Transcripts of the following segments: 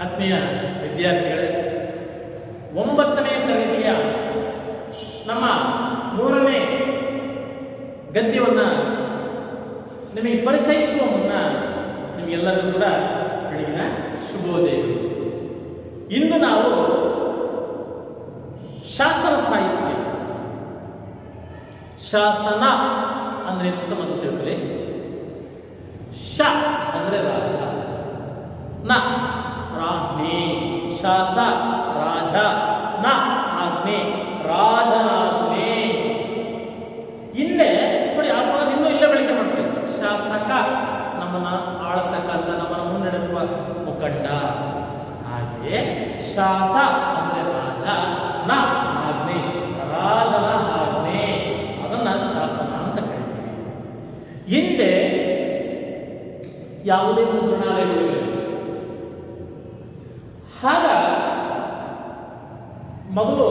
ಆತ್ಮೀಯ ವಿದ್ಯಾರ್ಥಿಗಳೇ, 9ನೇ ತರಗತಿಯ ನಮ್ಮ 3ನೇ ಗದ್ಯವನ್ನು ನಿಮಗೆ ಪರಿಚಯಿಸುವ ಮುನ್ನ ನಿಮಗೆಲ್ಲರಿಗೂ ಕೂಡ ಬೆಳಗಿನ ಶುಭೋದಯಗಳು. ಇಂದು ನಾವು ಶಾಸನ ಸಾಹಿತ್ಯ, ಶಾಸನ ಅಂದರೆ ಅಂತ ಮತ್ತು ತಿಳ್ಕೊಳ್ಳಿ. ಶ ಅಂದರೆ ರಾಜ, ನ ರಾಜ್ಞೆ, ಶಾಸ ರಾಜ, ನ ಆಜ್ಞೆ ರಾಜನಾಜ್ಞೆ. ಹಿಂದೆ ನೋಡಿ, ಆ ಪದ ಇನ್ನೂ ಇಲ್ಲೇ ಬಳಕೆ ಮಾಡ್ತೀವಿ. ಶಾಸಕ ನಮ್ಮನ್ನ ಆಳತಕ್ಕಂಥ, ನಮ್ಮನ್ನು ಮುನ್ನಡೆಸುವ ಮುಖಂಡ. ಹಾಗೆ ಶಾಸ ಅಂದರೆ ರಾಜ, ನ ಆಜ್ಞೆ ರಾಜನ ಆಜ್ಞೆ, ಅದನ್ನ ಶಾಸನ ಅಂತ ಕರಿತೀವಿ. ಹಿಂದೆ ಯಾವುದೇ ಮುದ್ರಣಾಲಯಗಳಿಲ್ಲ. ಆಗ ಮೊದಲು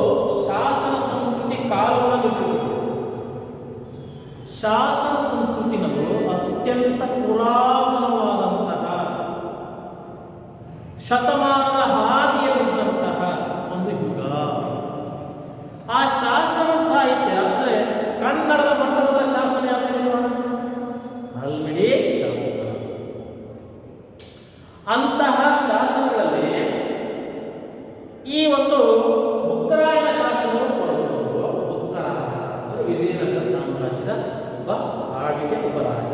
ಶಾಸನ ಸಂಸ್ಕೃತಿ ಕಾಲವನ್ನು ನಿಂತಿರುವುದು. ಶಾಸನ ಸಂಸ್ಕೃತಿ ನದು ಅತ್ಯಂತ ಪುರಾತನವಾದಂತಹ, ಶತಮಾನದ ಹಾದಿಯಲ್ಲಿದ್ದಂತಹ ಒಂದು ಯುಗ. ಆ ಶಾಸನ ಸಾಹಿತ್ಯ ಅಂದರೆ ಕನ್ನಡದ ಮೊಟ್ಟಮೊದಲ ಶಾಸನ ಯಾವುದು? ಹಲ್ಮಿಡಿ ಶಾಸನ. ಅಂತಹ ಶಾಸನಗಳಲ್ಲಿ ಈ ಒಂದು ಬುಕ್ಕರಾಯನ ಶಾಸನವು ಬರುವುದು. ಬುಕ್ಕರಾಯ ಅಂದರೆ ವಿಜಯನಗರ ಸಾಮ್ರಾಜ್ಯದ ಒಬ್ಬ ಆಳ್ವಿಕೆ, ಒಬ್ಬ ರಾಜ.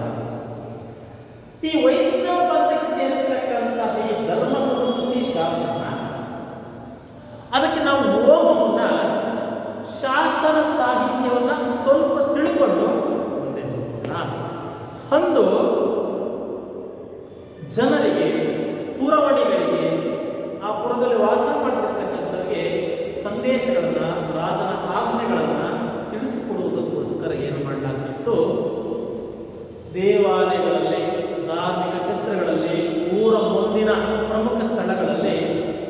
ಈ ವೈಷ್ಣವ ಪಂಥಕ್ಕೆ ಸೇರಿರ್ತಕ್ಕಂತಹ ಈ ಧರ್ಮ ಸಂಸ್ಕೃತಿ ಶಾಸನ, ಅದಕ್ಕೆ ನಾವು ಹೋಗುವ ಮುನ್ನ ಶಾಸನ ಸಾಹಿತ್ಯವನ್ನು ಸ್ವಲ್ಪ ತಿಳ್ಕೊಂಡು ಮುಂದೆ ಹೋಗೋಣ. ಅಂದು ಜನರಿಗೆ, ಪುರವಣಿಗರಿಗೆ, ಆ ಪುರದಲ್ಲಿ ವಾಸ ಮಾಡ್ತಿರ್ತಕ್ಕಂಥವರಿಗೆ ಸಂದೇಶಗಳನ್ನು, ರಾಜನ ಆಜ್ಞೆಗಳನ್ನು ತಿಳಿಸಿಕೊಡುವುದಕ್ಕೋಸ್ಕರ ಏನು ಮಾಡಲಾಗ್ತಿತ್ತು? ದೇವಾಲಯಗಳಲ್ಲಿ, ಧಾರ್ಮಿಕ ಚಿತ್ರಗಳಲ್ಲಿ, ಊರ ಮುಂದಿನ ಪ್ರಮುಖ ಸ್ಥಳಗಳಲ್ಲಿ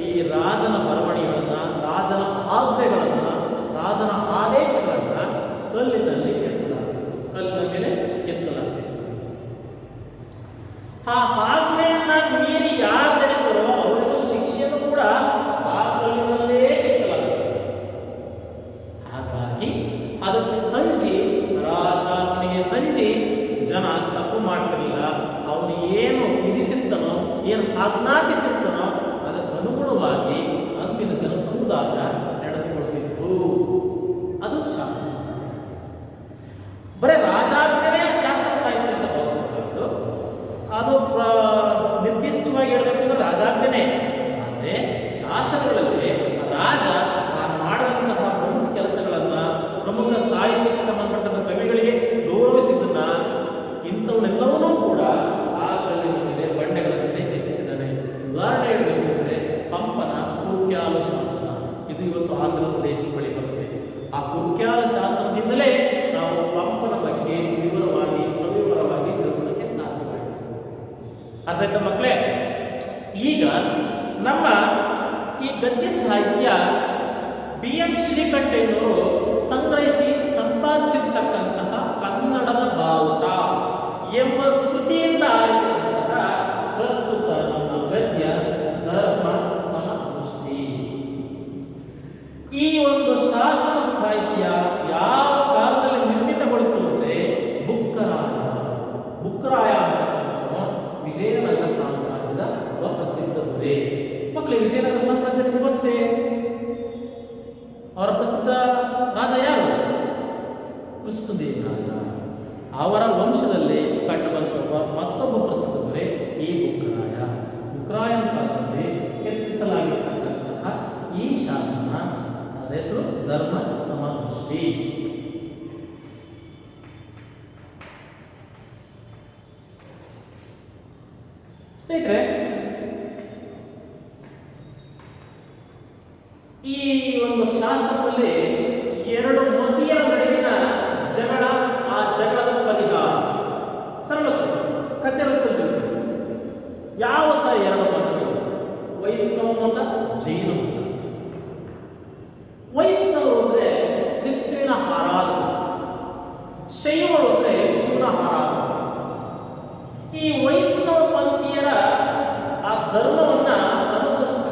ಈ ರಾಜನ ಬರವಣಿಗೆಗಳನ್ನು, ರಾಜನ ಆಜ್ಞೆಗಳನ್ನು, ರಾಜನ ಆದೇಶಗಳನ್ನು ಕಲ್ಲಿನಲ್ಲಿ ಕೆತ್ತಲಾಗ್ತಿತ್ತು. ಕಲ್ಲಿನ ಮೇಲೆ ಕೆತ್ತಲಾಗ್ತಿತ್ತು. ಆ ಆಜ್ಞೆಯನ್ನ ಮೀರಿ ಯಾರು ನಡೀತಾರೋ ಅವರಿಗೂ ಶಿಕ್ಷೆಯನ್ನು ಕೂಡ ಆ ಕಲ್ಲಿನಲ್ಲೇ ಕೆತ್ತಲಾಗ್ತದೆ. ಹಾಗಾಗಿ ಅದಕ್ಕೆ ಹಂಚಿ, ರಾಜಾಜ್ಞೆಗೆ ಹಂಚಿ ಜನ ತಪ್ಪು ಮಾಡ್ತಿರಲಿಲ್ಲ. ಅವನು ಏನು ವಿಧಿಸಿರ್ತಾನೋ, ಏನು ಆಜ್ಞಾಪಿಸಿರ್ತಾನೋ ಅದಕ್ಕೆ ಅನುಗುಣವಾಗಿ ಅಂದಿನ ಜನ ಸಮುದಾಯ ನಡೆದುಕೊಳ್ತಿತ್ತು. ಅದು ಶಾಸನ ಸಾಹಿತ್ಯ. ಬರೀ ರಾಜಾಜ್ಞೆನೇ ಶಾಸನ ಸಾಹಿತ್ಯ ಅಂತ ಭಾವಿಸಬಾರದು. ಅದು ನಿರ್ದಿಷ್ಟವಾಗಿ ಹೇಳಬೇಕಂದ್ರೆ ರಾಜಾಜ್ಞೆನೇ. ಆದರೆ ಶಾಸನಗಳಲ್ಲಿ ರಾಜ ತಾನು ಮಾಡಿದಂತಹ ಪ್ರಮುಖ ಕೆಲಸಗಳನ್ನು, ಪ್ರಮುಖ ಸಾಹಿತ್ಯಕ್ಕೆ ಸಂಬಂಧಪಟ್ಟ ಕವಿಗಳಿಗೆ ಗೌರವಿಸಿದ್ದನ್ನ, ಇಂಥವನ್ನೆಲ್ಲವನ್ನೂ ಕೂಡ ಆ ಕಲ್ಲಿನ ಮೇಲೆ, ಬಂಡೆಗಳ ಮೇಲೆ ಕೆತ್ತಿಸಿದ್ದಾನೆ. ಉದಾಹರಣೆ ಹೇಳಬೇಕು ಅಂದರೆ ಪಂಪನ ಕುರ್ಕ್ಯಾಲ ಶಾಸನ. ಇದು ಇವತ್ತು ಆಂಧ್ರ ಪ್ರದೇಶದ ಬಳಿ ಬರುತ್ತೆ. ಆ ಕುರ್ಕ್ಯಾಲ ಶಾಸನದಿಂದಲೇ ನಾವು ಪಂಪನ ಬಗ್ಗೆ ವಿವರವಾಗಿ, ಸವಿವರವಾಗಿ ತಿಳ್ಕೊಳ್ಳೋಕ್ಕೆ ಸಾಧ್ಯವಾಯಿತು. ಅರ್ಥ ಆಯ್ತಾ ಮಕ್ಕಳೇ? ಈಗ ನಮ್ಮ ಈ ಗದ್ಯ ಸಾಹಿತ್ಯ BM ಶ್ರೀಕಂಠಯ್ಯನವರು ಸಂಗ್ರಹಿಸಿ ಸಂಪಾದಿಸಿರ್ತಕ್ಕಂತಹ ಕನ್ನಡದ ಬಾವುಟ ಎಂಬ ಕೃತಿಯಿಂದ ಆರಿಸಿದಂತಹ ಪ್ರಸ್ತುತ ನಮ್ಮ ಗದ್ಯ ಧರ್ಮ ಸಮದೃಷ್ಟಿ. ಈ ಒಂದು ಶಾಸನ ಸಾಹಿತ್ಯ ಯಾವ ಕಾಲದಲ್ಲಿ ನಿರ್ಮಿತಗೊಳ್ತು ಅಂದರೆ ಬುಕ್ಕರಾಯ ಅಂತಕ್ಕಂಥ ವಿಜಯನಗರ ಸಾಮ್ರಾಜ್ಯದ ಒಬ್ಬ ಪ್ರಸಿದ್ಧ ದೊರೆ. ಮಕ್ಕಳೇ, ವಿಜಯನಗರ ಸಾಮ್ರಾಜ್ಯ ಗೊತ್ತೇ? ಅವರ ಪ್ರಸಿದ್ಧ ರಾಜ ಯಾರು? ಕೃಷ್ಣದೇವರಾಯ. ಅವರ ವಂಶದಲ್ಲಿ ಕಂಡುಬಂದ ಮತ್ತೊಬ್ಬ ಪ್ರಸಿದ್ಧ ದೊರೆ ಈ ಬುಕ್ಕರಾಯ. ಬುಕ್ಕರಾಯನ ಕಾಲದಲ್ಲಿ ಕೆತ್ತಿಸಲಾಗಿರ್ತಕ್ಕಂತಹ ಈ ಶಾಸನ, ಅದರ ಹೆಸರು ಧರ್ಮ ಸಮದೃಷ್ಟಿ. ಸ್ನೇಹಿತರೆ, ಈ ಒಂದು ಶಾಸನದಲ್ಲಿ ಎರಡು ಮತೀಯರ ನಡುವಿನ ಜಗಳ, ಆ ಜಗಳದ ಪರಿಹಾರ, ಸರಳ ಕಥೆ ಗೊತ್ತಿಲ್ಲ. ಯಾವ ಸಹ ಎರಡು ಮತಗಳು? ವೈಷ್ಣವ ಮತ, ಜೈನ ಮತ. ವೈಷ್ಣವರು ಅಂದರೆ ವಿಷ್ಣುವಿನ ಆರಾಧನೆ, ಶೈವರು ಅಂದರೆ ಶಿವನ ಆರಾಧನೆ. ಈ ವೈಷ್ಣವ ಪಂಥೀಯರ ಆ ಧರ್ಮವನ್ನು ಅನುಸರಿಸಿ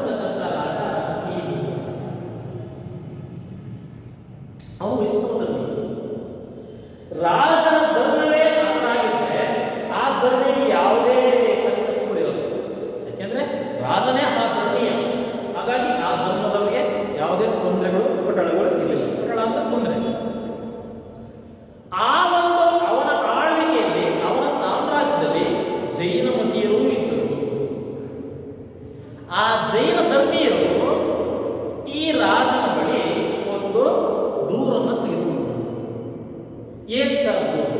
ರಾಜನೇ ಆ ಧರ್ಮೀಯ. ಹಾಗಾಗಿ ಆ ಧರ್ಮದವರಿಗೆ ಯಾವುದೇ ತೊಂದರೆಗಳು ಉಪಟಳಗಳು ಇರಲಿಲ್ಲ. ಉಪಟಳ ಅಂದ್ರೆ ತೊಂದರೆ. ಆ ಒಂದು ಅವನ ಆಳ್ವಿಕೆಯಲ್ಲಿ ಅವನ ಸಾಮ್ರಾಜ್ಯದಲ್ಲಿ ಜೈನ ಮತೀಯರೂ ಇದ್ದರು. ಆ ಜೈನ ಧರ್ಮೀಯರು ಈ ರಾಜನ ಬಳಿ ಒಂದು ದೂರನ್ನು ತೆಗೆದುಕೊಂಡರು. ಏನ್ ಸರ್ ದೂರು?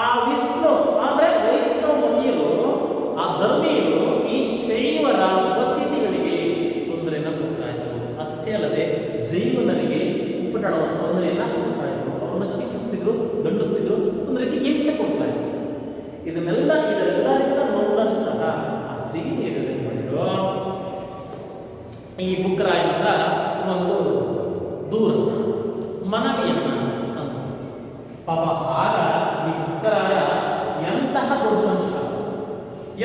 ಆ ವಿಷ್ಣು ಅಂದ್ರೆ ವೈಷ್ಣವ ಮತೀಯರು, ಆ ಧರ್ಮೀಯರು ಈ ಶೈವರ ಬಸದಿಗಳಿಗೆ ತೊಂದರೆಯನ್ನು ಕೊಡ್ತಾ ಇದ್ರು. ಅಷ್ಟೇ ಅಲ್ಲದೆ ಜೈವನರಿಗೆ ಉಪಟಳವ ತೊಂದರೆಯನ್ನ ಕೊಡ್ತಾ ಇದ್ರು. ಅವರನ್ನು ಶಿಕ್ಷಿಸ್ತಿದ್ರು, ದಂಡಿಸ್ತಿದ್ರು, ಒಂದು ರೀತಿ ಹಿಂಸೆ ಕೊಡ್ತಾ ಇದ್ರು. ಇದರೆಲ್ಲರಿಂದ ನೊಂದಂತಹ ಆ ಜೈನಿಯರು ಏನ್ ಮಾಡಿದ್ರು, ಈ ಬುಕ್ಕರಾಯನ ಹತ್ರ ಒಂದು ದೂರನ್ನ ಮನವಿಯನ್ನ ಅಂದ್ರು. ಪಾಪ ಆಗ ಈ ಬುಕ್ಕರಾಯ ಎಂತಹ ದೊಡ್ಡ ಮನುಷ್ಯ,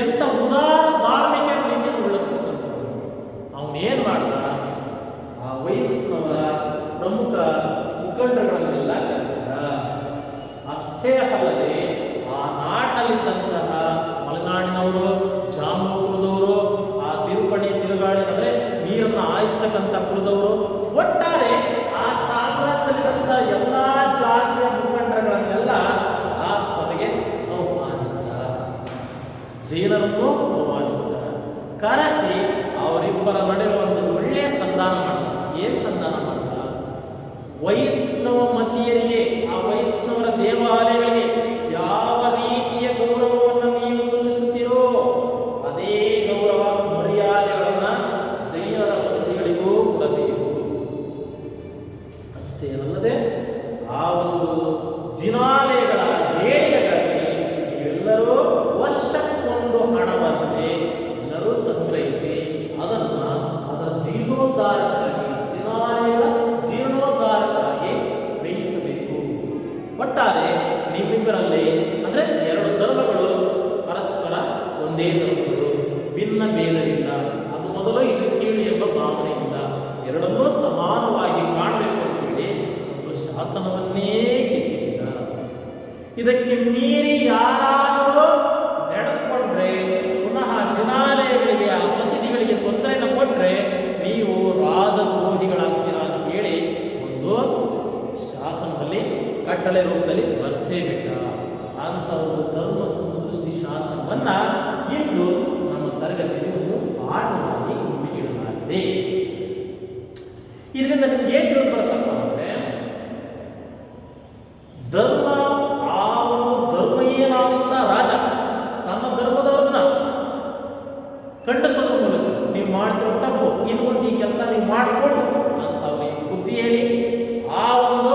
ಎಂತ ಉದಾರ ಧಾರ್ಮಿಕ ನೀತಿಯನ್ನು ಉಳ್ಳತಕ್ಕಂಥವ್ರು. ಅವನೇನ್ ಮಾಡ್ದ, ಆ ವೈಷ್ಣವರ ಪ್ರಮುಖ ಮುಖಂಡಗಳನ್ನೆಲ್ಲ ಕರೆಸಿದ. ಅಷ್ಟೇ ಅಲ್ಲದೆ ಆ ನಾಡಿನಲ್ಲಿದ್ದಂತಹ ಮಲೆನಾಡಿನವರು, ಜಾಂಬೂ ಕುಲದವರು, ಆ ತಿರುಪಣಿ ತಿರುಗಾಳಿ ಅಂದ್ರೆ ನೀರನ್ನು ಹಾಯಿಸ್ತಕ್ಕಂಥ ಕುಲದವರು, ಒಟ್ಟಾರೆ ಆ ಸಾಮ್ರಾಜ್ಯದಲ್ಲಿದ್ದಂಥ ಎಲ್ಲಾ ಜಾತಿಯ ಮುಖಂಡರುಗಳನ್ನೆಲ್ಲ ಆ ಸಭೆಗೆ ಆಹ್ವಾನಿಸಿದ. ಜೈನರನ್ನು ಆಹ್ವಾನಿಸಿದ. ಕರೆಸಿ ಅವರಿಬ್ಬರ ನಡುವೆ ಒಂದು ಒಳ್ಳೆಯ ಸಂಧಾನ ಮಾಡಿದ. ಏನ್ ಸಂಧಾನ ಮಾಡಿದ? ವೈಷ್ಣವ ಮತೀಯರಿಗೆ, ಆ ವೈಷ್ಣವರ ದೇವಾಲಯಗಳಿಗೆ ಯಾವ ರೀತಿಯ ಗೌರವವನ್ನು ನೀವು ಸಲ್ಲಿಸುತ್ತೀರೋ ಅದೇ ಗೌರವ ಮರ್ಯಾದೆಗಳನ್ನ ಜೈನರ ಬಸದಿಗಳಿಗೂ ಕೊಡಬೇಕು. ಅಷ್ಟೇ ಅಲ್ಲದೆ ಆ ಒಂದು ಜಿನಾಲಯಗಳ ಏಳಿಗೆಗಾಗಿ ನೀವೆಲ್ಲರೂ ವರ್ಷಕ್ಕೊಂದು ಹಣವನ್ನೇ ಎಲ್ಲರೂ ಸಂಗ್ರಹಿಸಿ ಅದನ್ನ ಅದರ ಜೀರ್ಣೋದ್ಧಾರಕ್ಕಾಗಿ, ಜಿನಾಲಯಗಳ ಜೀರ್ಣೋದ್ಧಾರಕ್ಕಾಗಿ ವ್ಯಯಿಸಬೇಕು. ಒಟ್ಟಾರೆ ನಿಮ್ಮಿಬ್ಬರಲ್ಲಿ ಅಂದ್ರೆ ಎರಡು ಧರ್ಮಗಳು ಪರಸ್ಪರ ಒಂದೇ ಧರ್ಮಗಳು, ಭಿನ್ನ ಭೇದವಿಲ್ಲ. ಅದು ಮೊದಲು, ಇದು ಕೀಳು ಎಂಬ ಭಾವನೆ ಇಲ್ಲ. ಎರಡನ್ನೂ ಸಮಾನವಾಗಿ ಕಾಣಬೇಕು ಅಂತೇಳಿ ಒಂದು ಶಾಸನವನ್ನೇ ಕೆತ್ತಿಸಿದ. ಇದಕ್ಕೆ ಮೀರಿ ಯಾರಾದರೂ ನಡೆದುಕೊಂಡ್ರೆ, ಪುನಃ ಜಿನಾಲಯಗಳಿಗೆ, ಆ ಮಸೀದಿಗಳಿಗೆ ತೊಂದರೆಯನ್ನು ಕೊಟ್ರೆ ನೀವು ರಾಜದ್ರೋಹಿಗಳಾಗ್ತೀರಾ ಅಂತೇಳಿ ಒಂದು ಶಾಸನದಲ್ಲಿ ಕಟ್ಟಳೆ ರೂಪದಲ್ಲಿ ಬರೆಸೇಬಿಟ್ಟ. ಅಂತ ಒಂದು ಧರ್ಮ ಸಂಸ್ಕೃತಿ ಶಾಸನವನ್ನ ಇಂದು ನಮ್ಮ ತರಗತಿಯಲ್ಲಿ ಒಂದು ಪಾಠವಾಗಿ ನಿಮಗೆ ಇಡಲಾಗಿದೆ. ಇದರಿಂದ ನಿಮ್ಗೆ ಏನ್ ತಿಳಿದು ಬರುತ್ತಪ್ಪ ಅಂದ್ರೆ, ಧರ್ಮ, ಆ ಒಂದು ಧರ್ಮೀಯನಾದಂತ ರಾಜ ತನ್ನ ಧರ್ಮದವ್ರನ್ನ ಖಂಡಿಸೋದ್ರ ಮೂಲಕ ನೀವು ಮಾಡ್ತಿರೋ ತಪ್ಪು, ಇನ್ನೊಂದು ಈ ಕೆಲಸ ನೀವು ಮಾಡಿಕೊಡು ಅಂತ ಅವ್ರಿಗೆ ಬುದ್ಧಿ ಹೇಳಿ, ಆ ಒಂದು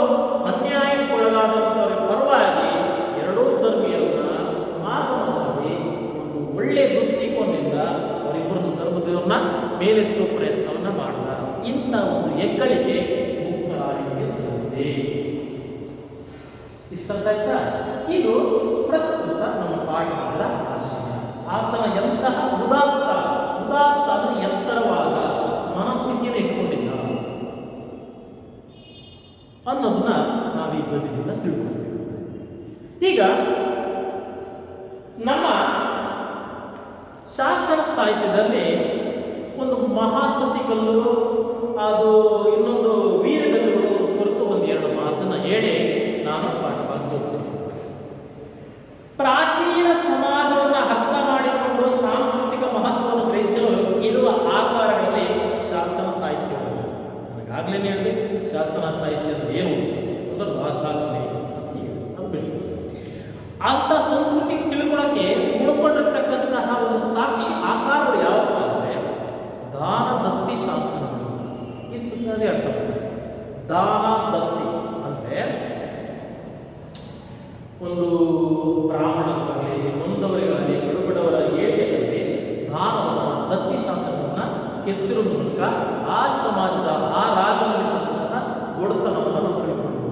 ಅನ್ಯಾಯಕ್ಕೊಳಗಾದಂಥವ್ರ ಪರವಾಗಿ ಎರಡೂ ಧರ್ಮೀಯರನ್ನ ಸಮಾಗಮ ಮಾಡಿ ಒಂದು ಒಳ್ಳೆಯ ದೃಷ್ಟಿಕೋನದಿಂದ ಅವರಿಬ್ಬರನ್ನು ಧರ್ಮದವ್ರನ್ನ ಮೇಲೆತ್ತುವ ಪ್ರಯತ್ನವನ್ನ ಮಾಡಿದ. ಇಂಥ ಒಂದು ಹೆಗ್ಗಳಿಕೆ ಬುಕ್ಕರಾಯನಿಗೆ ಸಿಗುತ್ತೆ. ಇಷ್ಟ ಆಯ್ತಾ? ಇದು ಪ್ರಸ್ತುತ ನಮ್ಮ ಪಾಠದ ಆಶಯ. ಆತನ ಎಂತಹ ಉದಾತ್ತ ಅಂದ್ರೆ ಎತ್ತರವಾದ ಮನಸ್ಥಿತಿಯನ್ನು ಇಟ್ಕೊಂಡಿದ್ದ ಅನ್ನೋದನ್ನ ನಾವು ಈ ಗದ್ಯದಿಂದ ತಿಳ್ಕೊಳ್ತೀವಿ. ಈಗ ನಮ್ಮ ಶಾಸನ ಸಾಹಿತ್ಯದಲ್ಲಿ ಒಂದು ಮಹಾಸತಿಗಲ್ಲು, ಅದು ಇನ್ನೊಂದು ವೀರಗಲ್ಲುಗಳು ಕುರಿತು ಒಂದೆರಡು ಮಾತನ್ನ ಹೇಳಿ ನಾನು ಪಾಠವಾಗಿ ಹೋಗ್ತೀನಿ. ಪ್ರಾಚೀನ ಸಮಾಜವನ್ನು ಅರ್ಥ ಮಾಡಿಕೊಂಡು ಸಾಂಸ್ಕೃತಿಕ ಮಹತ್ವವನ್ನು ಗ್ರಹಿಸಲು ಇರುವ ಆಕಾರಗಳಲ್ಲಿ ಶಾಸನ ಸಾಹಿತ್ಯ. ನನಗಾಗಲೇ ಹೇಳಿದೆ, ಶಾಸನ ಸಾಹಿತ್ಯ ಅಂದ್ರೆ ಏನು ಅಂದ್ರೆ ರಾಜಾಜ್ಞೆ ಅಂತ ಸಂಸ್ಕೃತಿ ತಿಳ್ಕೊಳ್ಳೋಕೆ ಉಳ್ಕೊಂಡಿರ್ತಕ್ಕಂತಹ ಒಂದು ಸಾಕ್ಷಿ ಆಕಾರಗಳು ಯಾವಪ್ಪ ಅಂದ್ರೆ ದಾನ ದತ್ತಿ ಶಾಸನಗಳು. ಇದು ಸರಿ ಅರ್ಥ. ದಾನ ದತ್ತಿ ಅಂದ್ರೆ ಒಂದು ಬ್ರಾಹ್ಮಣರಿಗಾಗಲಿ, ನೊಂದವರಿಗಾಗಲಿ, ಕಡುಬಡವರ ಏಳಿಗೆಗಳಲ್ಲಿ ದಾನವನ್ನು, ದತ್ತಿ ಶಾಸನವನ್ನು ಕೆತ್ತಿಸಿರೋ ಮೂಲಕ ಆ ಸಮಾಜದ, ಆ ರಾಜನಲ್ಲಿದ್ದಂತಹ ದೊಡ್ಡತನವನ್ನು ನಾವು ತಿಳ್ಕೊಳ್ಬೋದು.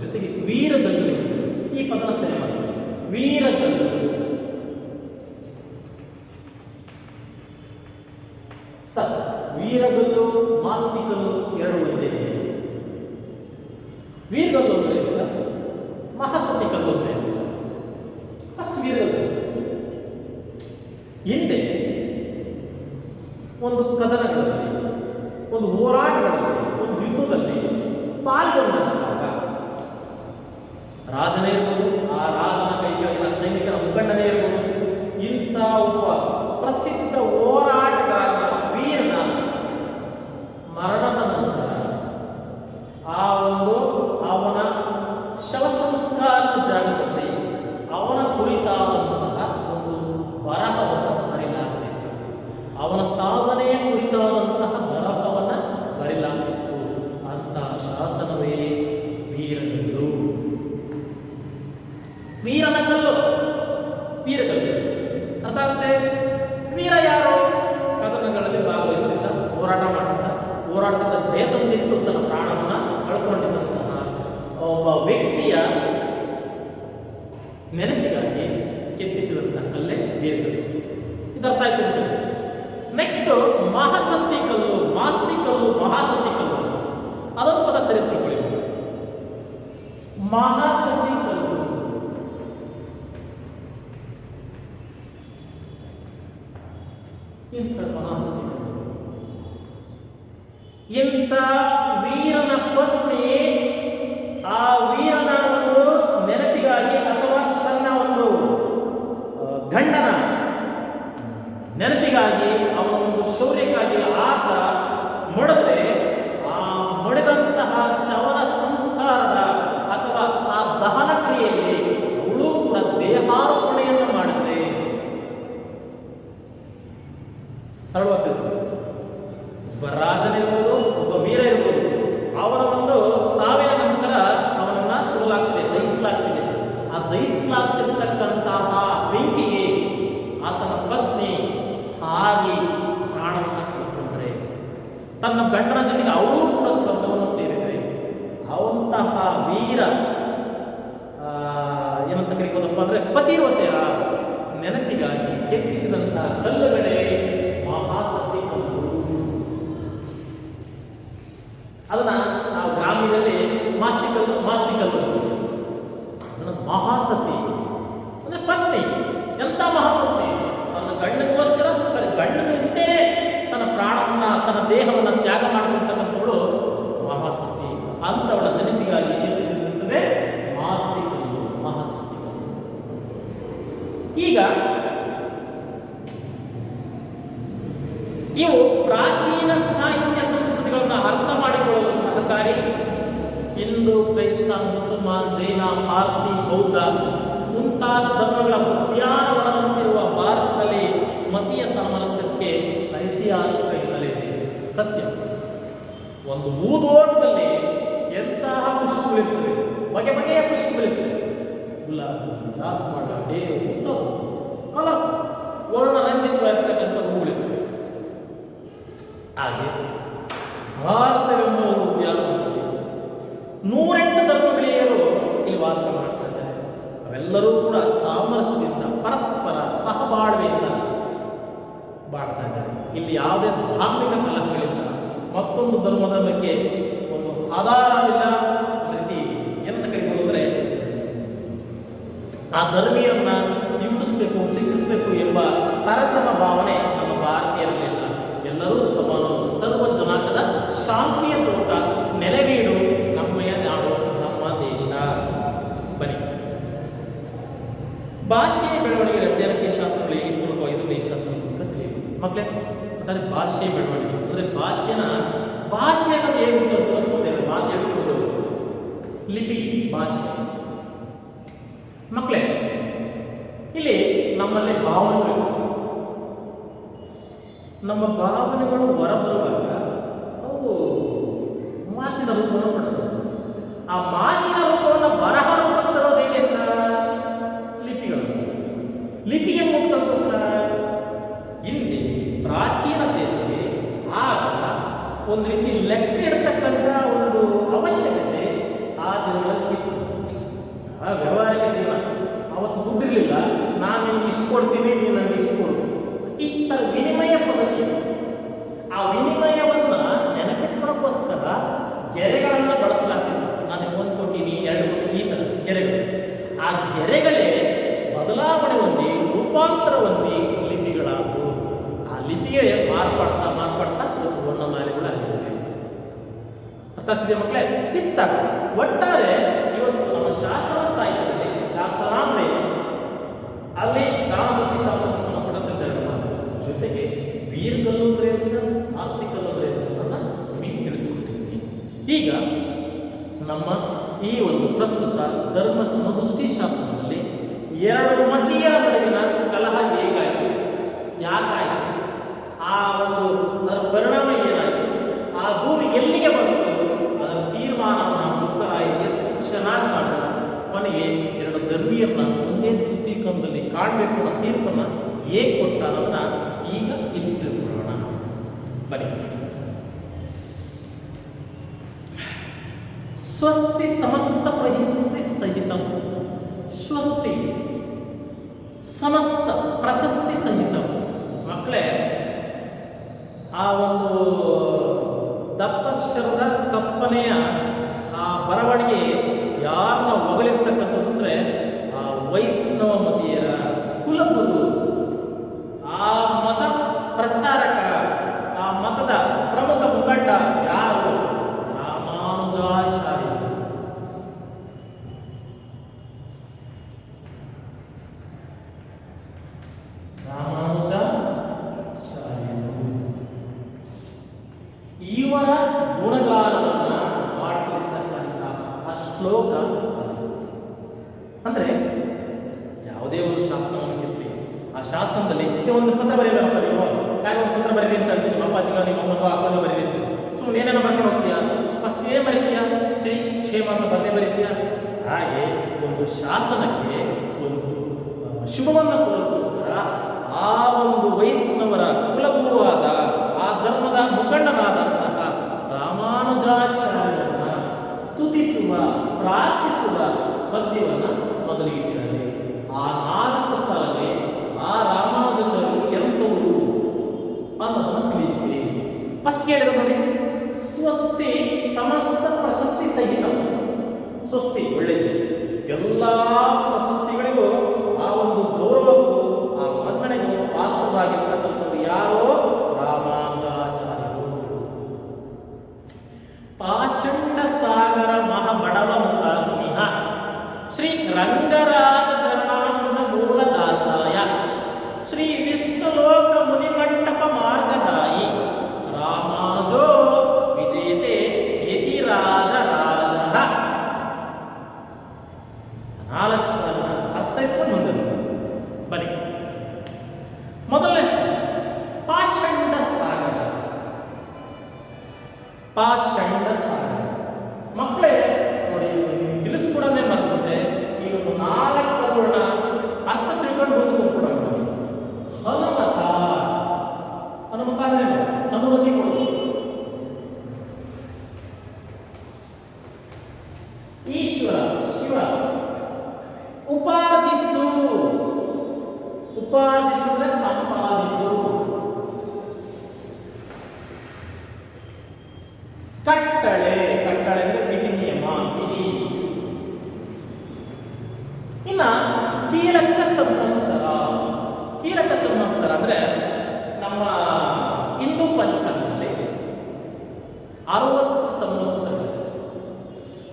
ಜೊತೆಗೆ ವೀರಗಲ್ಲು, ಈ ಪದನ ಸರಿ ಮಾಡ್ತೀವಿ. ವೀರಗಲ್ಲು ಸರ್, ವೀರಗಲ್ಲು ಮಾಸ್ತಿಕಲ್ಲು ಎರಡು ಒಂದೇನೆ. ವೀರಗಲ್ಲು ಅಂದ್ರೆ ಏನು ಸರ್? ಮಹಾಸತಿ ಕಲ್ಲು ಅಂದ್ರೆ ಏನು ಸರ್? ಫಸ್ಟ್ ವೀರಗಲ್ಲು. ಹಿಂದೆ ಒಂದು ಕದನಗಳಲ್ಲಿ, ಒಂದು ಹೋರಾಟಗಳಲ್ಲಿ, ಒಂದು ಯುದ್ಧದಲ್ಲಿ ಪಾಲ್ಗೊಂಡಂತಹ ರಾಜನೇ ಇರ್ಬೋದು, ಆ ರಾಜನ ಕೈ ಕೆಳಗಿನ ಸೈನಿಕರ ಮುಖಂಡನೇ ಇರ್ಬೋದು, ಇಂಥ ಒಬ್ಬ ಪ್ರಸಿದ್ಧ ಹೋರಾಟಗಾರನ ವೀರನ ಮರಣದ ನಂತರ ಆ ಒಂದು ಅವನ ಶವ ಸಂಸ್ಕಾರದ ಜಾಗದಲ್ಲಿ ಅವನ ಕುರಿತಾದಂತಹ ಒಂದು ಬರಹವನ್ನು ಬರೆಯಲಾಗುತ್ತಿತ್ತು. ಅವನ ಸಾಧನೆಯ ಕುರಿತಾದಂತಹ ಬರಹವನ್ನು ಬರೆಯಲಾಗುತ್ತಿತ್ತು. ಅಂತಹ ಶಾಸನವೇ ವೀರಗಲ್ಲು. ವೀರನ ಕಲ್ಲು, ವೀರಗಲ್ಲು ಅರ್ಥ ಆಗುತ್ತೆ. ವೀರ ಯಾರು? ಕದನಗಳಲ್ಲಿ ಭಾಗವಹಿಸ್ತಿದ್ದ, ಹೋರಾಟ ಮಾಡ್ತಿದ್ದ, ಹೋರಾಟದ ಜಯ ತಂದಿತ್ತು, ತನ್ನ ಪ್ರಾಣವನ್ನು ಕಳ್ಕೊಂಡಿದ್ದಂತಹ ಒಬ್ಬ ವ್ಯಕ್ತಿಯ ನೆನಪಿಗಾಗಿ ಕೆತ್ತಿಸಿದಂತಹ ಕಲ್ಲೇ ವೀರಗಲ್ಲು. ಇದರ್ಥ ಆಯ್ತು ಅಂತ. ನೆಕ್ಸ್ಟ್ ಮಹಾಸತಿ ಕಲ್ಲು, ಮಾಸ್ತಿ ಕಲ್ಲು, ಮಹಾಸತಿ ಕಲ್ಲು. ಅದೊಂದು ಪದ ಸರಿ ತಿಳ್ಕೊಳ್ಳಿ. ಮಹಾಸತಿ ಕಲ್ಲು ಏನು ಸರ್ ಮಹಾಸತಿ ಕಲ್ಲು? ಇಂಥ ವೀರನ ಪತ್ನಿ ಆ ವೀರನ ಒಂದು ನೆನಪಿಗಾಗಿ ಅಥವಾ ತನ್ನ ಒಂದು ಗಂಡನ ನೆನಪಿಗಾಗಿ, ಅವನ ಒಂದು ಶೌರ್ಯಕ್ಕಾಗಿ ಆತ ಮಡಿದ್ರೆ ಆ ಮಡಿದಂತಹ ಶವನ ಸಂಸ್ಕಾರದ ಅಥವಾ ಆ ದಹನ ಕ್ರಿಯೆಯಲ್ಲಿ ಅವಳು ಕೂಡ ದೇಹಾರ್ಪಣೆಯನ್ನು ಮಾಡಿದ್ರೆ ಸರಳವಾಗಿ ಒಬ್ಬ ರಾಜನಿರ್ಬೋದು, ಒಬ್ಬ ವೀರ ಇರ್ಬೋದು, ಅವನ ಒಂದು ಸಾವಿನ ನಂತರ ಅವನನ್ನ ಸುಡಲಾಗ್ತದೆ, ದಹಿಸಲಾಗ್ತದೆ. ಆ ದಹಿಸಲಾಗ್ತಿರ್ತಕ್ಕಂತಹ ಬೆಂಕಿಗೆ ಆತನ ಪತ್ನಿ ಹಾರಿ ಪ್ರಾಣವನ್ನು ಕಳ್ಕೊಂಡ್ರೆ, ತನ್ನ ಗಂಡನ ಜೊತೆಗೆ ಅವಳು ಕೂಡ ಸ್ವರ್ಗವನ್ನು ಸೇರಿದ್ರೆ, ಅವಂತಹ ವೀರ ಏನಂತ ಕರಿಬೋದಪ್ಪ ಅಂದ್ರೆ ಪತಿವ್ರತೆಯರ ನೆನಪಿಗಾಗಿ ಕೆತ್ತಿಸಿದಂತಹ ಕಲ್ಲುಗಳೇ ಮಹಾಸತಿ ಕಲ್ಲು. ಅದನ್ನ ನಾವು ಗ್ರಾಮ್ಯದಲ್ಲಿ ಮಾಸ್ತಿ ಕಲ್ಲು, ಅದನ್ನ ಮಹಾಸತಿ ಅಂದ್ರೆ ಪತ್ನಿ. ಎಂತ ಮಹಾಪತ್ನಿ! ತನ್ನ ಗಂಡನಿಗೋಸ್ಕರ ತನ್ನ ಗಂಡನಿಂದೇ ತನ್ನ ಪ್ರಾಣವನ್ನ, ತನ್ನ ದೇಹವನ್ನು ತ್ಯಾಗ ಮಾಡಿಕೊಳ್ತಕ್ಕಂಥವಳು ಮಹಾಸತಿ. ಅಂತವಳ ನೆನಪಿಗಾಗಿ ಕೆತ್ತಿರುತ್ತದೆ ಮಾಸ್ತಿ ಕಲ್ಲು, ಮಹಾಸತಿ ಕಲ್ಲು. ಈಗ ಇವು ಪ್ರಾಚೀನ ಸಾಹಿತ್ಯ ಸಂಸ್ಕೃತಿಗಳನ್ನು ಅರ್ಥ ಮಾಡಿಕೊಳ್ಳಲು ಸಹಕಾರಿ. ಹಿಂದೂ, ಕ್ರೈಸ್ತ, ಮುಸಲ್ಮಾನ್, ಜೈನ, ಪಾರ್ಸಿ, ಬೌದ್ಧ ಮುಂತಾದ ಧರ್ಮಗಳ ಉದ್ಯಾನವನದಂತಿರುವ ಭಾರತದಲ್ಲಿ ಮತೀಯ ಸಾಮರಸ್ಯಕ್ಕೆ ಐತಿಹಾಸಿಕ ಹಿನ್ನೆಲೆ ಇದೆ. ಸತ್ಯ, ಒಂದು ಊದೋಟದಲ್ಲಿ ಎಂತಹ ಪುಷ್ಪಗಳಿರ್ತವೆ, ಬಗೆ ಬಗೆಯ ಪುಷ್ಪಗಳಿರ್ತವೆ. ಗುಲಾಬಿ, ದಾಸವಾಳ, ಡೇರು ಮುಂತಾದ ಕಲರ್ಫುಲ್ ವರ್ಣರಂಜಿತವಾಗಿರ್ತಕ್ಕಂಥ ಹೂಗಳಿರ್ತವೆ. ಹಾಗೆ ಭಾರತವೆಂಬ ಒಂದು ಉದ್ಯಾನವನದಲ್ಲಿ 108 ಧರ್ಮಗಳೇರು ಇಲ್ಲಿ ವಾಸ ಮಾಡ್ತಾ ಇದ್ದಾರೆ. ಅವೆಲ್ಲರೂ ಕೂಡ ಸಾಮರಸ್ಯದಿಂದ ಪರಸ್ಪರ ಸಹಬಾಳ್ವೆಯಿಂದ ಬಾಳ್ತಾ ಇದ್ದಾರೆ. ಇಲ್ಲಿ ಯಾವುದೇ ಧಾರ್ಮಿಕ ಕಲಹಗಳಿಲ್ಲ, ಮತ್ತೊಂದು ಧರ್ಮದ ಬಗ್ಗೆ ಒಂದು ಆಧಾರವಿಲ್ಲ. ಒಂದು ರೀತಿ ಎಂತ ಕರಿಬೋದು ಅಂದರೆ ಆ ಧರ್ಮೀಯರನ್ನ ಹಿಂಸಿಸಬೇಕು, ಶಿಕ್ಷಿಸಬೇಕು ಎಂಬ ತಾರತಮ್ಯ ಭಾವನೆ ನಮ್ಮ ಭಾರತೀಯರಲ್ಲಿಲ್ಲ. ಎಲ್ಲರೂ ಸಮಾನರು, ಸರ್ವ ಜನಾಂಗದ ಶಾಂತಿಯ ತೋಟ, ನೆಲೆವೀಡು ನಮ್ಮಯ ನಾಡು, ನಮ್ಮ ದೇಶ. ಬನ್ನಿ, ಭಾಷೆಯ ಬೆಳವಣಿಗೆ ಅಧ್ಯಯನಕ್ಕೆ ಶಾಸ್ತ್ರಗಳು ಹೇಗೆ ಪೂರಕವಾಗಿದ್ದು ಈ ಶಾಸ್ತ್ರ ಮೂಲಕ ತಿಳಿಯಬೇಕು. ಮಕ್ಕಳೇ, ಅಂದರೆ ಭಾಷೆಯ ಬೆಳವಣಿಗೆ ಅಂದರೆ ಭಾಷೆಯನ್ನು ಹೇಗೆ ಒಂದೆರಡು ಮಾತು ಹೇಳಿಕೊಂಡು ಲಿಪಿ ಭಾಷೆ. ಮಕ್ಕಳೇ, ಇಲ್ಲಿ ನಮ್ಮಲ್ಲಿ ಭಾವನೆಗಳು, ನಮ್ಮ ಭಾವನೆಗಳು ಹೊರಬರುವಾಗ ಅವು ಮಾತಿನ ರೂಪವನ್ನು ಪಡೆದಂತೆ. ಆ ಮಾತಿನ ರೂಪವನ್ನು ಬರಹ ರೂಪಕ್ಕೆ ತರೋದು ಹೇಗೆ ಸರ್? ಲಿಪಿಗಳು. ಲಿಪಿಯ ಮುಖಂತೂ ಸರ್ ಹಿಂದೆ ಪ್ರಾಚೀನತೆಯಲ್ಲಿ ಆಗ ಒಂದು ರೀತಿ ಲೆಕ್ಕ ಇಡ್ತಕ್ಕಂಥ ಒಂದು ಅವಶ್ಯಕತೆ ಆ ದಿನಗಳಲ್ಲಿ ಇತ್ತು. ವ್ಯವಹಾರಿಕ ಜೀವನ, ಅವತ್ತು ದುಡ್ಡಿರಲಿಲ್ಲ, ನಾನು ನಿನಗೆ ಇಷ್ಟು ಕೊಡ್ತೀನಿ, ನೀನು ನನಗೆ ಇಷ್ಟು ಕೊಡು, ಈ ಥರ ವಿನಿಮಯ ಪದ್ಧತಿ. ಆ ವಿನಿಮಯವನ್ನು ನೆನಪಿಟ್ಕೊಳ್ಳೋಕ್ಕೋಸ್ಕರ ಗೆರೆಗಳನ್ನು ಬಳಸಲಾಗ್ತಿತ್ತು. ನಾನು 1 ಕೊಟ್ಟಿನಿ, 2 ಕೊಟ್ಟಿನಿ, ಈ ಥರ ಗೆರೆಗಳು. ಆ ಗೆರೆಗಳೇ ಬದಲಾವಣೆ ಹೊಂದಿ, ರೂಪಾಂತರ ಹೊಂದಿ ಲಿಪಿಗಳಾದವು. ಆ ಲಿಪಿಗೆ ಮಾರ್ಪಾಡು ಮಾರ್ಪಡ್ತಾ ಇವತ್ತು ವರ್ಣಮಾಲೆಗಳಾಗಿದ್ದಾವೆ. ಅರ್ಥ ಆಗ್ತಿದೆ ಮಕ್ಕಳೇ? ಇಷ್ಟು ಸಾಕು. ಒಟ್ಟಾರೆ ಇವತ್ತು ನಮ್ಮ ಶಾಸನ ಸಾಹಿತ್ಯದಲ್ಲಿ ಶಾಸನ ಅಂದ್ರೆ ಅಲ್ಲಿ ದಾನಪತಿ ಶಾಸನ ಸಂಬಂಧಪಟ್ಟಂತೆ ಎರಡು ಮಾತು, ಜೊತೆಗೆ ವೀರಗಲ್ಲು ಅಂದ್ರೆ ಏನು ಸರ್, ಆಸ್ತಿಕಲ್ಲು ಅಂದ್ರೆ ಏನು ಸರ್ ಅಂತ ನಿಮಗೆ ತಿಳಿಸ್ಕೊಟ್ಟಿದ್ದೀನಿ. ಈಗ ನಮ್ಮ ಈ ಒಂದು ಪ್ರಸ್ತುತ ಧರ್ಮ ಸಮದೃಷ್ಟಿ ಶಾಸ್ತ್ರದಲ್ಲಿ ಎರಡು ಮತೀಯರ ನಡುವಿನ ಕಲಹ ಹೇಗಾಯಿತು, ಯಾಕಾಯಿತು, ಆ ಒಂದು ಅದರ ಪರಿಣಾಮ ಏನಾಯಿತು, ಆ ದೂರು ಎಲ್ಲಿಗೆ ಬಂತು, ಅದರ ತೀರ್ಮಾನವನ್ನು ಬುಕ್ಕರಾಯ ಎಷ್ಟು ಚೆನ್ನಾಗಿ ಮಾಡಿದ, ಕೊನೆಗೆ ಎರಡು ಧರ್ಮೀಯರನ್ನ ಒಂದೇ ದೃಷ್ಟಿಕೋನದಲ್ಲಿ ಕಾಣಬೇಕು ಅನ್ನೋ ತೀರ್ಪನ್ನು ಹೇಗೆ ಕೊಟ್ಟ ಅನ್ನೋದನ್ನ ಈಗ ಇಲ್ಲಿ ತಿಳ್ಕೊಳ್ಳೋಣ. ಬನ್ನಿ. ಸ್ವಸ್ತಿ ಸಮಸ್ತ ಪ್ರಶಸ್ತಿ ಸಹಿತ, ಸ್ವಸ್ತಿ ಸಮಸ್ತ ಪ್ರಶಸ್ತಿ ಸಹಿತ. ಮಕ್ಕಳೇ, ಆ ಒಂದು ದಪ್ಪಕ್ಷರದ ಕಪ್ಪನೆಯ ಆ ಬರವಣಿಗೆ ಯಾರನ್ನ ಹೊಗಳಿರ್ತಕ್ಕಂಥದ್ದು ಅಂದರೆ ಆ ವೈಷ್ಣವ ಮತೀಯರ ಕುಲಗುರು, ಆ ಮತ ಪ್ರಚಾರಕ, ಆ ಮತದ ಪ್ರಮುಖ ಮುಖಂಡ ಯಾರು? ರಾಮಾನುಜಾಚಾರ್ಯರು. ಇವರ ಗುಣಗಾನವನ್ನ ಮಾಡ್ತಿರ್ತಕ್ಕಂಥ ಆ ಶ್ಲೋಕ ಅದು. ಅಂದ್ರೆ ಯಾವುದೇ ಒಂದು ಶಾಸ್ತ್ರವನ್ನು ಕಿತ್ತಿ ಆ ಶಾಸ್ತ್ರದಲ್ಲಿ ಒಂದು ಪತ್ರ ಬರೀರಪ್ಪ, ನೀವು ಯಾಕೆ ಒಂದು ಪತ್ರ ಬರೀರಿ ಅಂತ ಹೇಳ್ತೀನಿ, ನಿಮ್ಮ ಅಪ್ಪಾಜಿಗ ನಿಮ್ಮ ಅಮ್ಮನಿಗೋ ಅಪ್ಪನಿಗೋ ಬರೀರಿ ಅಂತೀವಿ. ಸುಮ್ಮನೆ ಏನೇನೋ ಬರ್ಕೊಂಡು ಹೋಗ್ತೀಯಾ? ಫಸ್ಟ್ ಏನ್ ಬರೀತೀಯಾ? ಶ್ರೀ ಕ್ಷೇಮ ಅಂತ ಬರ್ದೇ ಬರೀತೀಯಾ? ಹಾಗೆ ಒಂದು ಶಾಸನಕ್ಕೆ ಒಂದು ಶುಭವನ್ನು ಕೋರೋಕ್ಕೋಸ್ಕರ ಆ ಒಂದು ವೈಷ್ಣವರ ಕುಲಗುರುವಾದ ಆ ಧರ್ಮದ ಮುಖಂಡನಾದಂತಹ ರಾಮಾನುಜಾಚಾರ್ಯರನ್ನ ಸ್ತುತಿಸುವ, ಪ್ರಾರ್ಥಿಸುವ ಪದ್ಯವನ್ನು ಮೊದಲಿಗಿಟ್ಟಿದ್ದಾರೆ. ಆ 4 ಸಾಲಲ್ಲಿ ಆ ರಾಮಾನುಜಾಚಾರ್ಯರು ಎಂಥವರು ಅನ್ನೋದನ್ನು ತಿಳಿಯುತ್ತೀವಿ. ಫಸ್ಟ್ ಹೇಳಿದ ನೋಡಿ, ಸ್ವಸ್ತಿ ಸಮಸ್ತ ಪ್ರಶಸ್ತಿ ಸಹಿತ. ಸ್ವಸ್ತಿ ಒಳ್ಳೆಯದು, ಎಲ್ಲ ಪ್ರಶಸ್ತಿಗಳಿಗೂ ಆ ಒಂದು ಗೌರವಕ್ಕೂ ಆ ಮನ್ನಣೆಗೂ ಪಾತ್ರರಾಗಿರ್ತಕ್ಕಂಥವ್ರು ಯಾರೋ? ರಾಮಾನುಜಾಚಾರ್ಯರು. ಪಾಷಂಡ ಸಾಗರ ಮಹಾಬಡವ ಮುಖಾಗ್ನಿಹ ಶ್ರೀ ರಂಗರಾಜ ಚರಣಾಂಬುಜ ಮೂಲದಾಸಾಯ ಶ್ರೀ ವಿಷ್ಣುಲೋಕ ಮುನಿಮಂಟಪ ಮಾರ್ಗದಾಯಿ ರಾಮಾನುಜೋ ವಿಜಯತೆ ಯತಿ ರಾಜ ರಾಜ. 4 ಸಾಲ ಅರ್ಥೈಸ್ಕೊಂಡು ಬಂದರು. ಬನ್ನಿ, ಮೊದಲನೇ ಸಾಲ ಪಾಷಂಡ ಸಾಗರ. ಪಾಷಂಡ ಸಾಗರ ಮಕ್ಕಳೇ ನೋಡಿ, ತಿಳಿಸ್ಕೊಡೋದೇ ಮರ್ತುಬಿಟ್ಟೆ. ಈಗ ಒಂದು 4 ಪದಗಳನ್ನ ಅರ್ಥ ತಿಳ್ಕೊಂಡು ಬಂದು ಕೊಟ್ಬಿಡೋಣ. ಹನುಮತ, ಹನುಮತ ಅಂದ್ರೆ ಅನುಮತಿ ಕೊಡು. ಈಶ್ವರ ಶಿವ. ಉಪಾರ್ಜಿಸು, ಉಪಾರ್ಜಿಸು ಅಂದ್ರೆ ಸಂಪಾದಿಸು. ಕಟ್ಟಳೆ, ಕಟ್ಟಳೆ ಅಂದ್ರೆ ವಿಧಿ ನಿಯಮ, ವಿಧಿ. ಇನ್ನ ಕೀಲಕ ಸಂವತ್ಸರ. ಕೀಲಕ ಸಂವತ್ಸರ ಅಂದ್ರೆ ನಮ್ಮ ಹಿಂದೂ ಪಂಚಾಂಗದಲ್ಲಿ 60 ಸಂವತ್ಸರ.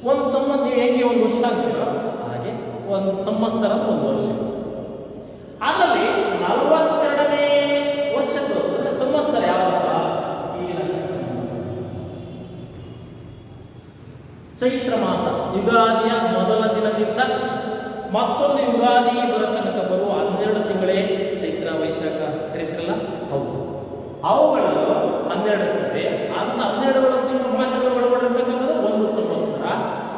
ಒಂದು ಸಂವತ್ಸರ ನೀವು ಹೆಂಗೆ ಒಂದು ವರ್ಷ ಅಂತೀರೋ ಹಾಗೆ ಒಂದು ಸಂವತ್ಸರ ಒಂದು ವರ್ಷ. ಅದರಲ್ಲಿ 42ನೇ ವರ್ಷದ್ದು ಅಂದ್ರೆ ಸಂವತ್ಸರ ಯಾವಾಗ? ಕೀಲಕ ಸಂವತ್ಸರ. ಚೈತ್ರ ಮಾಸ ಯುಗಾದಿಯ ಮೊದಲ ದಿನದಿಂದ ಮತ್ತೊಂದು ಯುಗಾದಿ ಬರೋ ತನಕ ಬರುವ 12 ತಿಂಗಳೇ ಚೈತ್ರ ವೈಶಾಖ ಕರೀತಿರಲ್ಲ, ಅವುಗಳು 12 ಇರ್ತದೆ. ಅಂತ 12 ತಿಂಗಳು ಮಾಸಗಳು ಒಳಗೊಂಡಿರ್ತಕ್ಕಂಥದ್ದು ಒಂದು ಸಂವತ್ಸರ.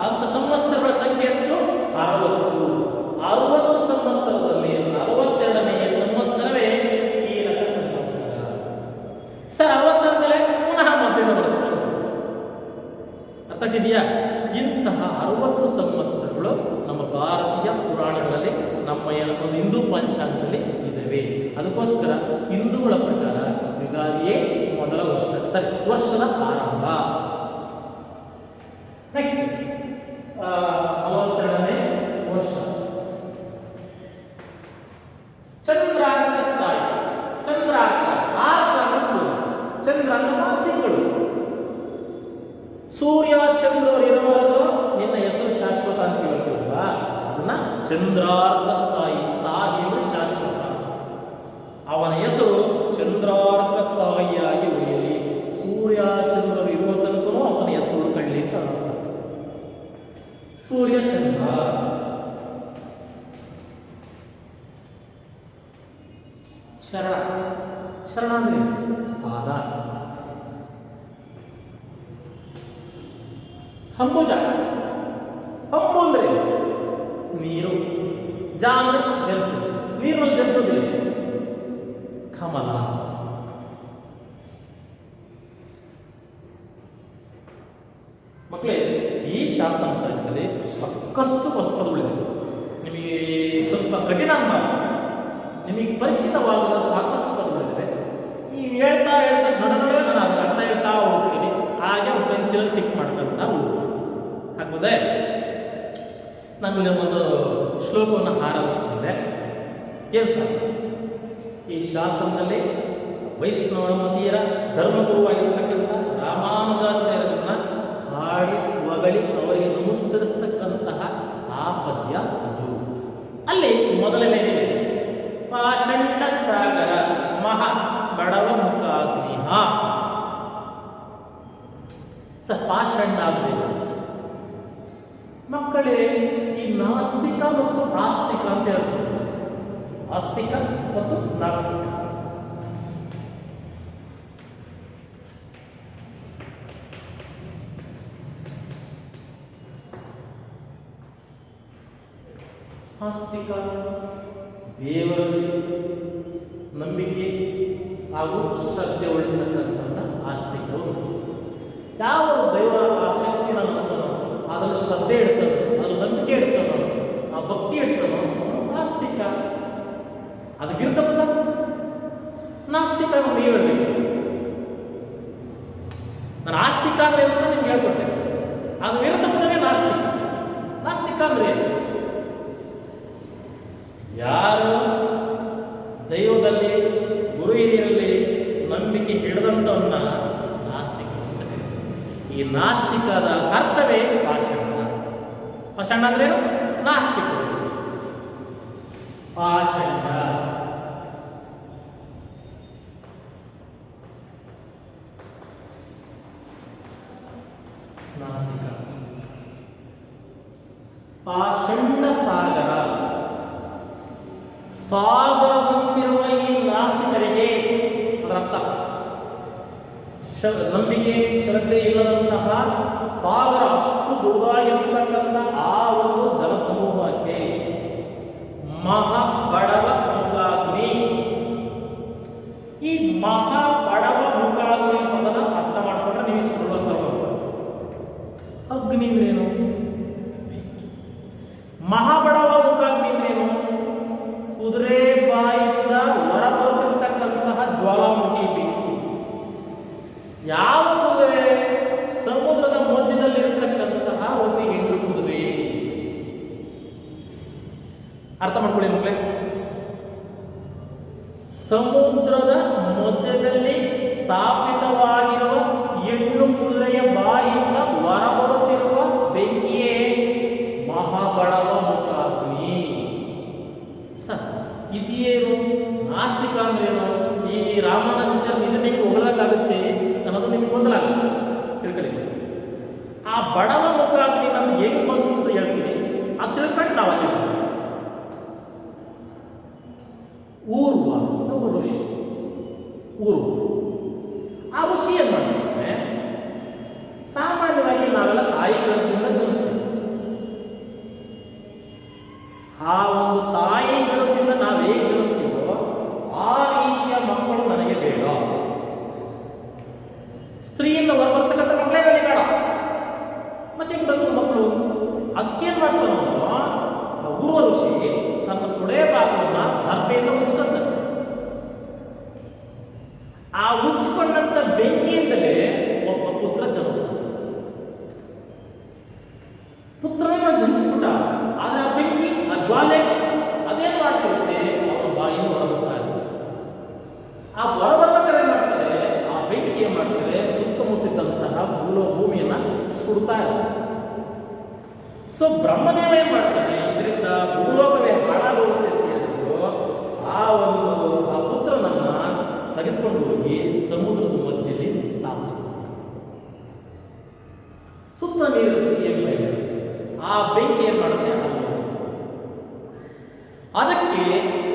ಅಂತ ಸಂವತ್ಸರಗಳ ಸಂಖ್ಯೆ ಎಷ್ಟು? 60. 60 ಸಂವತ್ಸರದಲ್ಲಿ 42ನೇ ಸಂವತ್ಸರವೇ ಕೀಲಕ ಸಂವತ್ಸರ. ಸರ್ 60 ಆದ್ಮೇಲೆ ಪುನಃ ಮಧ್ಯಾಹ್ನ ಬರುತ್ತೆ. ಅರ್ಥ ಆಗಿದೆಯಾ? ಇಂತಹ 60 ಸಂವತ್ಸರಗಳು ನಮ್ಮ ಭಾರತೀಯ ಪುರಾಣಗಳಲ್ಲಿ, ನಮ್ಮ ಒಂದು ಹಿಂದೂ ಪಂಚಾಂಗದಲ್ಲಿ ಇದ್ದಾವೆ. ಅದಕ್ಕೋಸ್ಕರ ಹಿಂದೂಗಳ ಪ್ರಕಾರ ಯುಗಾದಿಯೇ ಮೊದಲ ವರ್ಷ, ಸರಿ, ವರ್ಷದ ಆರಂಭ. ನೆಕ್ಸ್ಟ್ 42ನೇ ವರ್ಷ. ಚಂದ್ರಾರ್ಕ ಸ್ಥಾಯಿ. ಚಂದ್ರಾರ್ಕ, ಆರ್ಕ ಅಂದ್ರೆ ಸೂರ್ಯ. ಸೂರ್ಯ ಚಂದ್ರರು ಇರುವವರೆಗೂ ನಿನ್ನ ಹೆಸರು ಶಾಶ್ವತ ಅಂತ ಹೇಳ್ತೀವಲ್ವಾ, ಅದನ್ನ ಚಂದ್ರಾರ್ಕ ಸ್ಥಾಯಿ. ಸ್ಥಾಯಿ ಅಂದ್ರೆ ಶಾಶ್ವತ. ಅವನ ಹೆಸರು ಚಂದ್ರಾರ್ಕ ಸ್ಥಾಯಿಯಾಗಿ ಉಳಿಯಲಿ. ಸೂರ್ಯ ಚಂದ್ರರು ಇರುವ ತನಕ ಅವನ ಹೆಸರು ಉಳ್ಕೊಳ್ಳಿ ಅಂತ ಅರ್ಥ. ಸೂರ್ಯ ಚಂದ್ರ. ಚರಣ. ಚರಣ ಅಂದ್ರೆ ಪಾದ. ಅಂಬುಜ. ಅಂಬು ಅಂದ್ರೆ ನೀರು. ಜ ಅಂದ್ರೆ ಜನಿಸೋದು, ನೀರಿನಲ್ಲಿ ಜನಿಸೋದಿಲ್ಲ. ಕಮಲ. ಮಕ್ಕಳೇ, ಈ ಶಾಸನ ಸಾಹಿತ್ಯದಲ್ಲಿ ಸಾಕಷ್ಟು ಹೊಸಪದಗಳಿದೆ. ನಿಮಗೆ ಸ್ವಲ್ಪ ಕಠಿಣ ಅನ್ಬಾರ್ದು, ನಿಮಗೆ ಪರಿಚಿತವಾದ ಸಾಕಷ್ಟು ಪದಗಳಿದೆ. ಈ ಹೇಳ್ತಾ ನಡುವೆ ನಾನು ಅರ್ಥ ಹೇಳ್ತಾ ಹೋಗ್ತೀನಿ. ಹಾಗೆ ಒಂದು ಪೆನ್ಸಿಲ್ ಟಿಕ್ ಮಾಡ್ಕೊಂತ ಹೋಗ್ತೀನಿ. ಆಗ್ಬೋದೇ? ನಾನು ಒಂದು ಶ್ಲೋಕವನ್ನು ಆರಂಭಿಸಿದ್ದೆ. ಏನು ಸರ್, ಈ ಶಾಸನದಲ್ಲಿ ವೈಷ್ಣವ ಮತೀಯರ ಧರ್ಮಗುರುವಾಗಿರ್ತಕ್ಕಂಥ ರಾಮಾನುಜಾಚಾರ್ಯರನ್ನ ಹಾಡಿ ಹೊಗಳಿ ಅವರಿಗೆ ನಮಸ್ಕರಿಸ್ತಕ್ಕಂತಹ ಆ ಪದ್ಯ ಅದು. ಅಲ್ಲಿ ಮೊದಲನೇದಿದೆ, ಪಾಷಂಡ ಸಾಗರ ಮಹಾ ಬಡವ ಮುಖಾಗ್ನಿಹ. ಪಾಷಂಡ ಮಕ್ಕಳೇ, ಈ ನಾಸ್ತಿಕ ಮತ್ತು ಆಸ್ತಿಕ ಅಂತ ಹೇಳ್ತಾರೆ. ಆಸ್ತಿಕ ಮತ್ತು ನಾಸ್ತಿಕ. ಆಸ್ತಿಕ ದೇವರಲ್ಲಿ ನಂಬಿಕೆ ಹಾಗೂ ಶ್ರದ್ಧೆ ಉಳಿತಕ್ಕಂಥ ಆಸ್ತಿಕರು. ಯಾವ ದೈವ ಶಕ್ತಿನ ನಂಬ್ತಾನೋ, ಅದರಲ್ಲಿ ಶ್ರದ್ಧೆ ಇಡ್ತಾನೋ, ಅದ್ರಲ್ಲಿ ನಂಬಿಕೆ ಇಡ್ತಾನೋ, ಆ ಭಕ್ತಿ ಇಡ್ತಾನೋ, ಆಸ್ತಿಕ. ಅದು ವಿರುದ್ಧ ಪದ ನಾಸ್ತಿಕ. ನೀವು ಹೇಳ್ಬೇಕು, ನಾನು ಆಸ್ತಿಕ ಅಂದ್ರೆ ಅಂತ ನಿಮ್ಗೆ ಹೇಳ್ಕೊಟ್ಟೆ. ಅದು ವಿರುದ್ಧ ಪದವೇ ನಾಸ್ತಿಕ. ನಾಸ್ತಿಕ ಅಂದ್ರೆ ಯಾರು ದೈವದಲ್ಲಿ ಗುರು ಹಿರಿಯರಲ್ಲಿ ನಂಬಿಕೆ ಹಿಡಿದಂಥವನ್ನ ನಾಸ್ತಿಕ ಅಂತ ಕರೀತಾರೆ. ಈ ನಾಸ್ತಿಕದ ಅರ್ಥವೇ ಪಾಷಂಡ. ಪಾಷಂಡ ಅಂದ್ರೇನು? ನಾಸ್ತಿಕ. ಪಾಷಂಡ. ನಾಸ್ತಿಕ. ಪಾಷಂಡ ಸಾಗರ. ಸಾಗರವಂತಿರುವ ಈ ನಾಸ್ತಿಕರಿಗೆ, ಅದರ ಅರ್ಥ ನಂಬಿಕೆ ಶ್ರದ್ಧೆ ಇಲ್ಲದಂತಹ ಸಾಗರ, ಅಷ್ಟು ದೊಡ್ಡದಾಗಿರ್ತಕ್ಕಂಥ ಆ ಒಂದು ಜನಸಮೂಹಕ್ಕೆ ಮಹಾ ಬಡವ ಮುಖಾಗ್ನಿ. ಈ ಮಹಾ ಬಡವ ಮುಖಾಗ್ನಿ ಪದನ ಅರ್ಥ ಮಾಡ್ಕೊಂಡ್ರೆ ನೀವು ಸುಲಭ ಸರಳ. ಅಗ್ನಿ ಅಂದ್ರೇನು? ಮಹಾಬಡವ ಮುಖಾಗ್ನಿ ಅಂದ್ರೇನು? ಕುದುರೆ ಬಾಯಿಂದ ಹೊರಬರುತ್ತಿರ್ತಕ್ಕಂತಹ ಜ್ವಾಲಾಮುಖಿ ಬೆಂಕಿ. ಯಾವ ಕುದುರೆ? ಸಮುದ್ರದ ಮಧ್ಯದಲ್ಲಿರತಕ್ಕಂತಹ ಒಂದು ಹೆಣ್ಣು ಕುದುರೆ. ಅರ್ಥ ಮಾಡ್ಕೊಳ್ಳಿ ಮಕ್ಕಳೇ, ಸಮುದ್ರದ ಮಧ್ಯದಲ್ಲಿ ಸ್ಥಾಪಿತವಾಗಿರುವ ಹೆಣ್ಣು ಕುದುರೆಯ ಬಾಯಿಂದ ಹೊರಬರುತ್ತಿರುವ ಬೆಂಕಿಯೇ ಮಹಾಬಡವ ಮುಖಾಗ್ನಿ. ಸರ್, ಇದೇನು? ನಾಸ್ತಿಕ ಅಂದ್ರೇನು? ಈ ರಾಮಾನುಜಾಚಾರ್ಯ ಇದನ್ನೇ ಹೊಗಳಕ್ಕಾಗುತ್ತೆ ಅನ್ನೋದು ನಿಮ್ಗೆ ಗೊಂದಲ ಆಗುತ್ತೆ. ತಿಳ್ಕೊಳ್ಳಿ. ಆ ಬಡವ ಮುಖಾಗ್ನಿ ನಮ್ಗೆ ಹೆಂಗ್ ಬಂತು ಅಂತ ಹೇಳ್ತೀನಿ, ಅದು ತಿಳ್ಕೊಂಡು ನಾವು ಅಲ್ಲಿ ಊರ್ವ ಅಂತ ಒಬ್ಬ ಋಷಿ. ಊರ್ವ ಆ ಋಷಿ ಏನ್ ಮಾಡ್ತಾರೆ? ಸಾಮಾನ್ಯವಾಗಿ ನಾವೆಲ್ಲ ತಾಯಿ ಗರ್ಭದಿಂದ ಜನಿಸ್ತೀವಿ. ಆ ಒಂದು ತಾಯಿ ಗರ್ಭದಿಂದ ನಾವು ಹೇಗೆ ಜನಿಸ್ತೀವೋ ಆ ರೀತಿಯ ಮಕ್ಕಳು ನನಗೆ ಬೇಡ. ಸ್ತ್ರೀಯಿಂದ ಹೊರಬರ್ತಕ್ಕಂಥ ಮಕ್ಕಳೇ ನನಗೆ ಬೇಡ. ಮತ್ತೆ ಹೆಂಗ್ ಬಂದು ಮಕ್ಕಳು? ಅದಕ್ಕೇನ್ ಮಾಡ್ತಾನೋ ಆ ಊರ್ವ ಋಷಿ ತನ್ನ ತೊಡೆ ಭಾಗವನ್ನ ದರ್ಬೆಯಿಂದ ಉಚ್ಕೊಂತಾನೆ. ಆ ಉಚ್ಕೊಂಡಂತ ಬೆಂಕಿಯಿಂದಲೇ ಒಬ್ಬ ಪುತ್ರ ಜನಿಸ್ತಾನೆ. ಪುತ್ರನ ಜನಿಸ್ಬಿಟ್ಟ. ಆದ್ರೆ ಆ ಬೆಂಕಿ, ಆ ಜ್ವಾಲೆ ಅದೇನ್ ಮಾಡ್ತಿರುತ್ತೆ? ಅವನ ಬಾಯಿಂದ ಹೊರಬರ್ತಾ ಇರುತ್ತೆ. ಆ ಹೊರಬರ್ಬೇಕಾದ್ರೆ ಏನ್ ಮಾಡ್ತಾರೆ? ಆ ಬೆಂಕಿ ಏನ್ ಮಾಡ್ತಾರೆ? ಸುತ್ತಮುತ್ತಿದ್ದಂತಹ ಭೂಮಿಯನ್ನ ಸುಡ್ತಾ ಇರುತ್ತೆ. ಸೊ ಬ್ರಹ್ಮದೇವ ಏನ್ ಮಾಡ್ತಾನೆ, ಇದರಿಂದ ಭೂಲೋಕವೇ ಹಾಳಾಗುವಂತೆ ಅಂತ ಹೇಳ್ಬಿಟ್ಟು ಆ ಪುತ್ರನನ್ನ ತೆಗೆದುಕೊಂಡು ಹೋಗಿ ಸಮುದ್ರದ ಮಧ್ಯದಲ್ಲಿ ಸ್ಥಾಪಿಸ್ತಾನೆ. ಸುತ್ತ ನೀರು ಏನ್ ಬಯಲು, ಆ ಬೆಂಕಿ ಏನ್ ಮಾಡುತ್ತೆ, ಅದಕ್ಕೆ